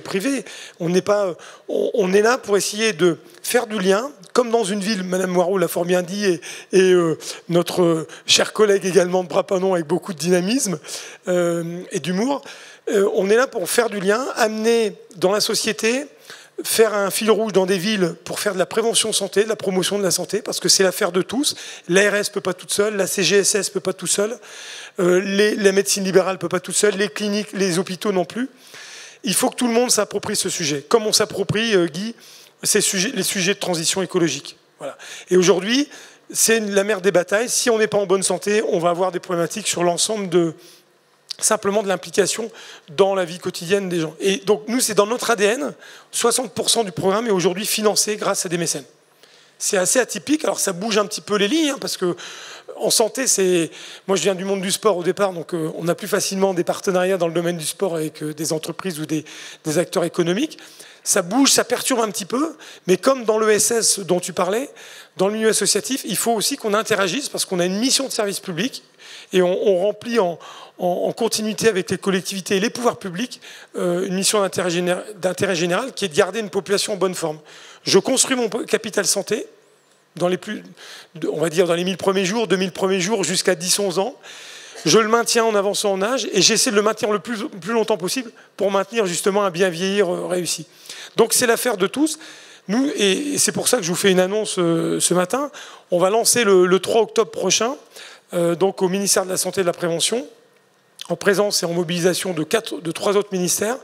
privés. On est là pour essayer de faire du lien, comme dans une ville, Madame Moirot l'a fort bien dit, et notre cher collègue également de Brapanon avec beaucoup de dynamisme et d'humour. On est là pour faire du lien, amener dans la société, faire un fil rouge dans des villes pour faire de la prévention santé, de la promotion de la santé, parce que c'est l'affaire de tous. L'ARS ne peut pas toute seule, la CGSS ne peut pas tout seul, la médecine libérale ne peut pas toute seule, les cliniques, les hôpitaux non plus. Il faut que tout le monde s'approprie ce sujet, comme on s'approprie, Guy, les sujets de transition écologique. Voilà. Et aujourd'hui, c'est la mère des batailles. Si on n'est pas en bonne santé, on va avoir des problématiques sur l'ensemble simplement de l'implication dans la vie quotidienne des gens. Et donc nous, c'est dans notre ADN, 60% du programme est aujourd'hui financé grâce à des mécènes. C'est assez atypique, alors ça bouge un petit peu les lignes, parce que en santé, moi je viens du monde du sport au départ, donc on a plus facilement des partenariats dans le domaine du sport avec des entreprises ou des acteurs économiques. Ça bouge, ça perturbe un petit peu, mais comme dans l'ESS dont tu parlais, dans le milieu associatif, il faut aussi qu'on interagisse, parce qu'on a une mission de service public, et on remplit en continuité avec les collectivités et les pouvoirs publics une mission d'intérêt général qui est de garder une population en bonne forme. Je construis mon capital santé on va dire dans les 1000 premiers jours, 2000 premiers jours jusqu'à 10-11 ans. Je le maintiens en avançant en âge et j'essaie de le maintenir le plus longtemps possible pour maintenir justement un bien vieillir réussi. Donc c'est l'affaire de tous. Nous, et c'est pour ça que je vous fais une annonce ce matin, on va lancer le 3 octobre prochain, donc au ministère de la Santé et de la Prévention, en présence et en mobilisation de 3 autres ministères,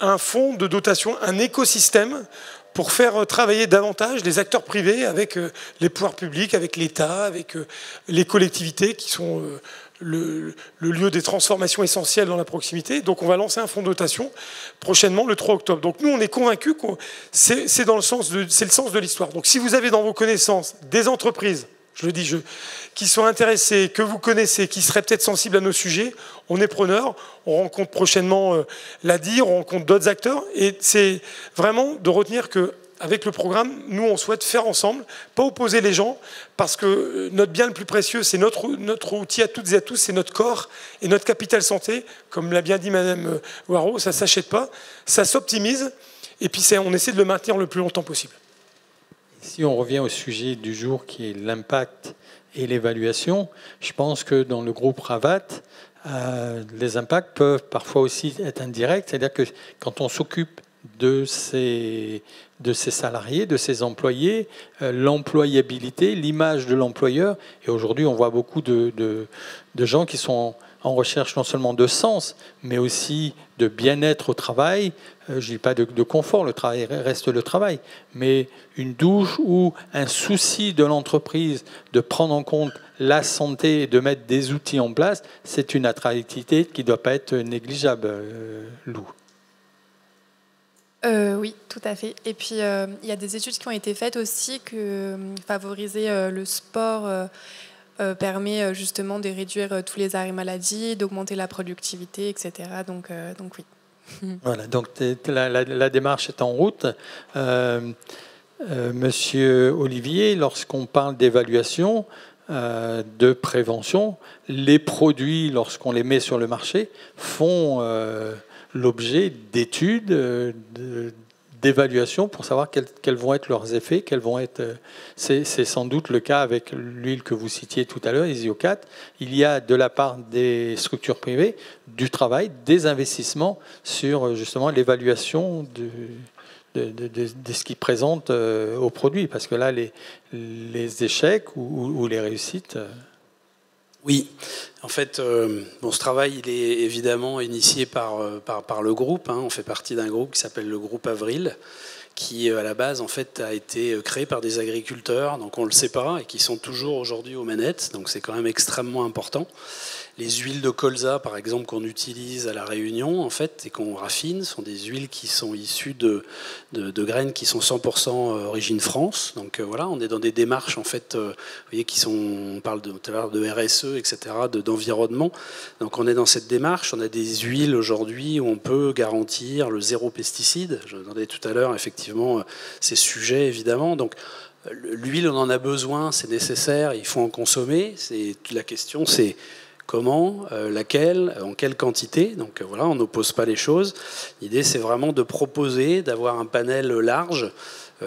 un fonds de dotation, un écosystème pour faire travailler davantage les acteurs privés avec les pouvoirs publics, avec l'État, avec les collectivités qui sont le lieu des transformations essentielles dans la proximité. Donc on va lancer un fonds de dotation prochainement, le 3 octobre. Donc nous, on est convaincus que c'est le sens de l'histoire. Donc si vous avez dans vos connaissances des entreprises, je le dis, qui sont intéressés, que vous connaissez, qui seraient peut-être sensibles à nos sujets, on est preneurs. On rencontre prochainement l'ADIR, on rencontre d'autres acteurs. Et c'est vraiment de retenir qu'avec le programme, nous, on souhaite faire ensemble, pas opposer les gens, parce que notre bien le plus précieux, c'est notre outil à toutes et à tous, c'est notre corps et notre capital santé. Comme l'a bien dit Madame Moirot, ça ne s'achète pas, ça s'optimise, et puis on essaie de le maintenir le plus longtemps possible. Si on revient au sujet du jour qui est l'impact et l'évaluation, je pense que dans le groupe Ravat, les impacts peuvent parfois aussi être indirects, c'est-à-dire que quand on s'occupe de ces salariés, de ces employés, l'employabilité, l'image de l'employeur, et aujourd'hui on voit beaucoup de gens qui sont en recherche non seulement de sens, mais aussi de bien-être au travail. Je ne dis pas de confort, le travail reste le travail, mais une douche ou un souci de l'entreprise de prendre en compte la santé et de mettre des outils en place, c'est une attractivité qui ne doit pas être négligeable, Lou. Oui, tout à fait. Et puis, il y a des études qui ont été faites aussi que favoriser le sport permet justement de réduire tous les arrêts maladie, d'augmenter la productivité, etc. Donc oui. Voilà, donc la démarche est en route. Monsieur Olivier, lorsqu'on parle d'évaluation, de prévention, les produits, lorsqu'on les met sur le marché, font l'objet d'études, d'évaluation pour savoir quels vont être leurs effets, quels vont être. C'est sans doute le cas avec l'huile que vous citiez tout à l'heure, Isio4. Il y a de la part des structures privées du travail, des investissements sur justement l'évaluation de ce qu'ils présentent aux produits, parce que là, les échecs ou les réussites. Oui, en fait, ce travail, il est évidemment initié par le groupe. On fait partie d'un groupe qui s'appelle le groupe Avril, qui à la base en fait a été créé par des agriculteurs, donc on le sait pas, et qui sont toujours aujourd'hui aux manettes. Donc c'est quand même extrêmement important. Les huiles de colza, par exemple, qu'on utilise à la Réunion, en fait, et qu'on raffine, sont des huiles qui sont issues de graines qui sont 100% origine France. Donc voilà, on est dans des démarches, en fait, vous voyez, on parle tout à l'heure de RSE, etc., d'environnement. Donc on est dans cette démarche. On a des huiles aujourd'hui où on peut garantir le zéro pesticide. Je demandais tout à l'heure, effectivement, ces sujets, évidemment. Donc L'huile, on en a besoin, c'est nécessaire, il faut en consommer. La question, c'est comment, laquelle, en quelle quantité. Donc voilà, on n'oppose pas les choses. L'idée, c'est vraiment de proposer, d'avoir un panel large.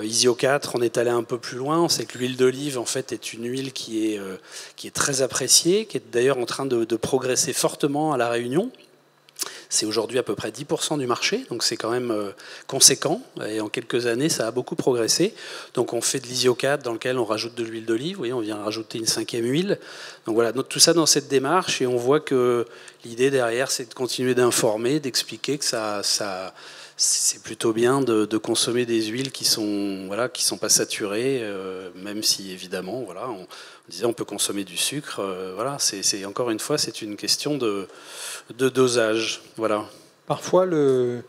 Isio 4, on est allé un peu plus loin. On sait que l'huile d'olive, en fait, est une huile qui est très appréciée, qui est d'ailleurs en train de progresser fortement à La Réunion. C'est aujourd'hui à peu près 10% du marché, donc c'est quand même conséquent. Et en quelques années, ça a beaucoup progressé. Donc on fait de l'Isio 4 dans lequel on rajoute de l'huile d'olive. Vous voyez, on vient rajouter une 5e huile. Donc voilà, tout ça dans cette démarche. Et on voit que l'idée derrière, c'est de continuer d'informer, d'expliquer que c'est plutôt bien de consommer des huiles qui sont pas saturées, même si évidemment, voilà, on disait on peut consommer du sucre. Voilà, c'est encore une fois, c'est une question de dosage. Voilà. Parfois, le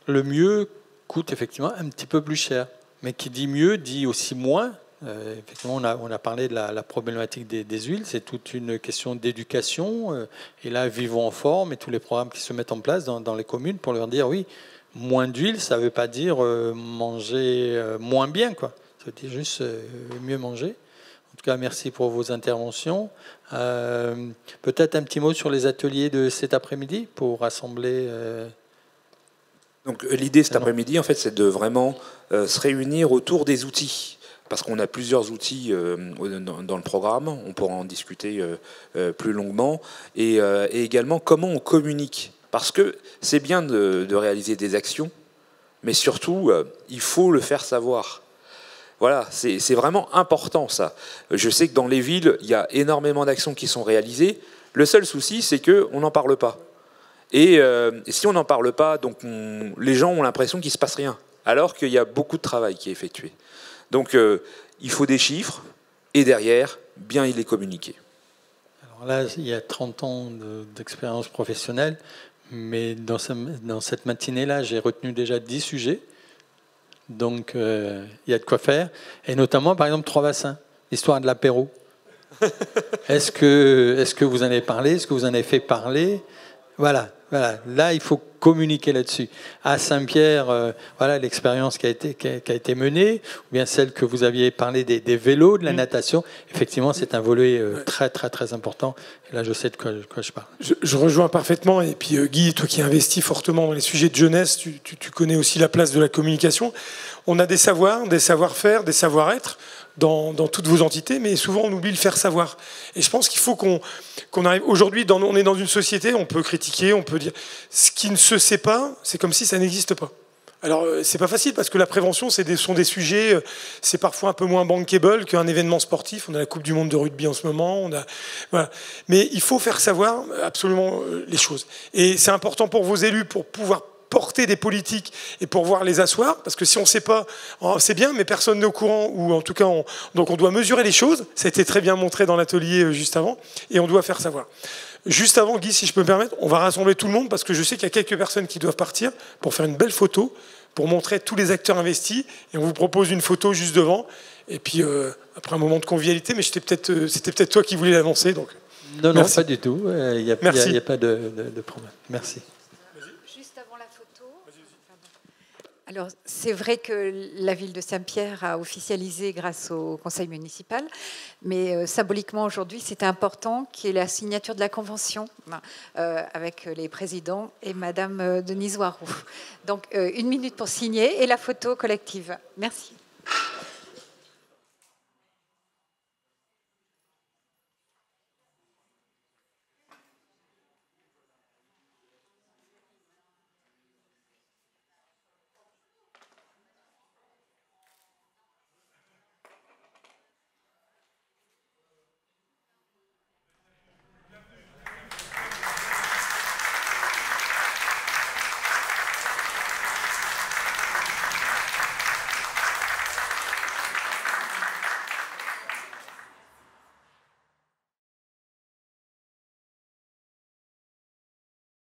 mieux coûte effectivement un petit peu plus cher. Mais qui dit mieux dit aussi moins. Effectivement, on a parlé de la problématique des huiles. C'est toute une question d'éducation. Et là, Vivons en forme et tous les programmes qui se mettent en place dans les communes pour leur dire oui, moins d'huile, ça ne veut pas dire manger moins bien, quoi. Ça veut dire juste mieux manger. En tout cas, merci pour vos interventions. Peut-être un petit mot sur les ateliers de cet après-midi pour rassembler. Donc l'idée cet après-midi, en fait, c'est de vraiment se réunir autour des outils. Parce qu'on a plusieurs outils dans le programme, on pourra en discuter plus longuement. Et également, comment on communique. Parce que c'est bien de réaliser des actions, mais surtout, il faut le faire savoir. Voilà, c'est vraiment important ça. Je sais que dans les villes, il y a énormément d'actions qui sont réalisées. Le seul souci, c'est qu'on n'en parle pas. Et si on n'en parle pas, donc les gens ont l'impression qu'il ne se passe rien, alors qu'il y a beaucoup de travail qui est effectué. Donc il faut des chiffres, et derrière, bien il est communiqué. Alors là, il y a 30 ans d'expérience professionnelle, mais dans cette matinée-là, j'ai retenu déjà 10 sujets. Donc, il y a de quoi faire. Et notamment, par exemple, Trois-Bassins, l'histoire de l'apéro. Est-ce que vous en avez parlé? Est-ce que vous en avez fait parler? Voilà. Là, il faut communiquer là-dessus. À Saint-Pierre, voilà l'expérience qui a été menée, ou bien celle que vous aviez parlé des vélos, de la natation. Effectivement, c'est un volet très, très, très important. Et là, je sais de quoi je parle. Je rejoins parfaitement. Et puis, Guy, toi qui investis fortement dans les sujets de jeunesse, tu connais aussi la place de la communication. On a des savoirs, des savoir-faire, des savoir-être dans toutes vos entités, mais souvent on oublie le faire savoir. Et je pense qu'il faut qu'on arrive... Aujourd'hui, on est dans une société, on peut critiquer, on peut dire... Ce qui ne se sait pas, c'est comme si ça n'existe pas. Alors, c'est pas facile, parce que la prévention, sont des sujets... C'est parfois un peu moins bankable qu'un événement sportif. On a la Coupe du Monde de rugby en ce moment. Voilà. Mais il faut faire savoir absolument les choses. Et c'est important pour vos élus, pour pouvoir porter des politiques et pour pouvoir les asseoir, parce que si on ne sait pas, c'est bien, mais personne n'est au courant, ou en tout cas, donc on doit mesurer les choses, ça a été très bien montré dans l'atelier juste avant, et on doit faire savoir. Juste avant, Guy, si je peux me permettre, on va rassembler tout le monde, parce que je sais qu'il y a quelques personnes qui doivent partir pour faire une belle photo, pour montrer tous les acteurs investis, et on vous propose une photo juste devant, et puis après un moment de convivialité, mais c'était peut-être toi qui voulais l'annoncer. Donc. Non, pas du tout, il n'y a pas de problème. Merci. Alors, c'est vrai que la ville de Saint-Pierre a officialisé grâce au conseil municipal, mais symboliquement aujourd'hui, c'est important qu'il y ait la signature de la convention avec les présidents et Madame Denise Warou. Donc, 1 minute pour signer et la photo collective. Merci.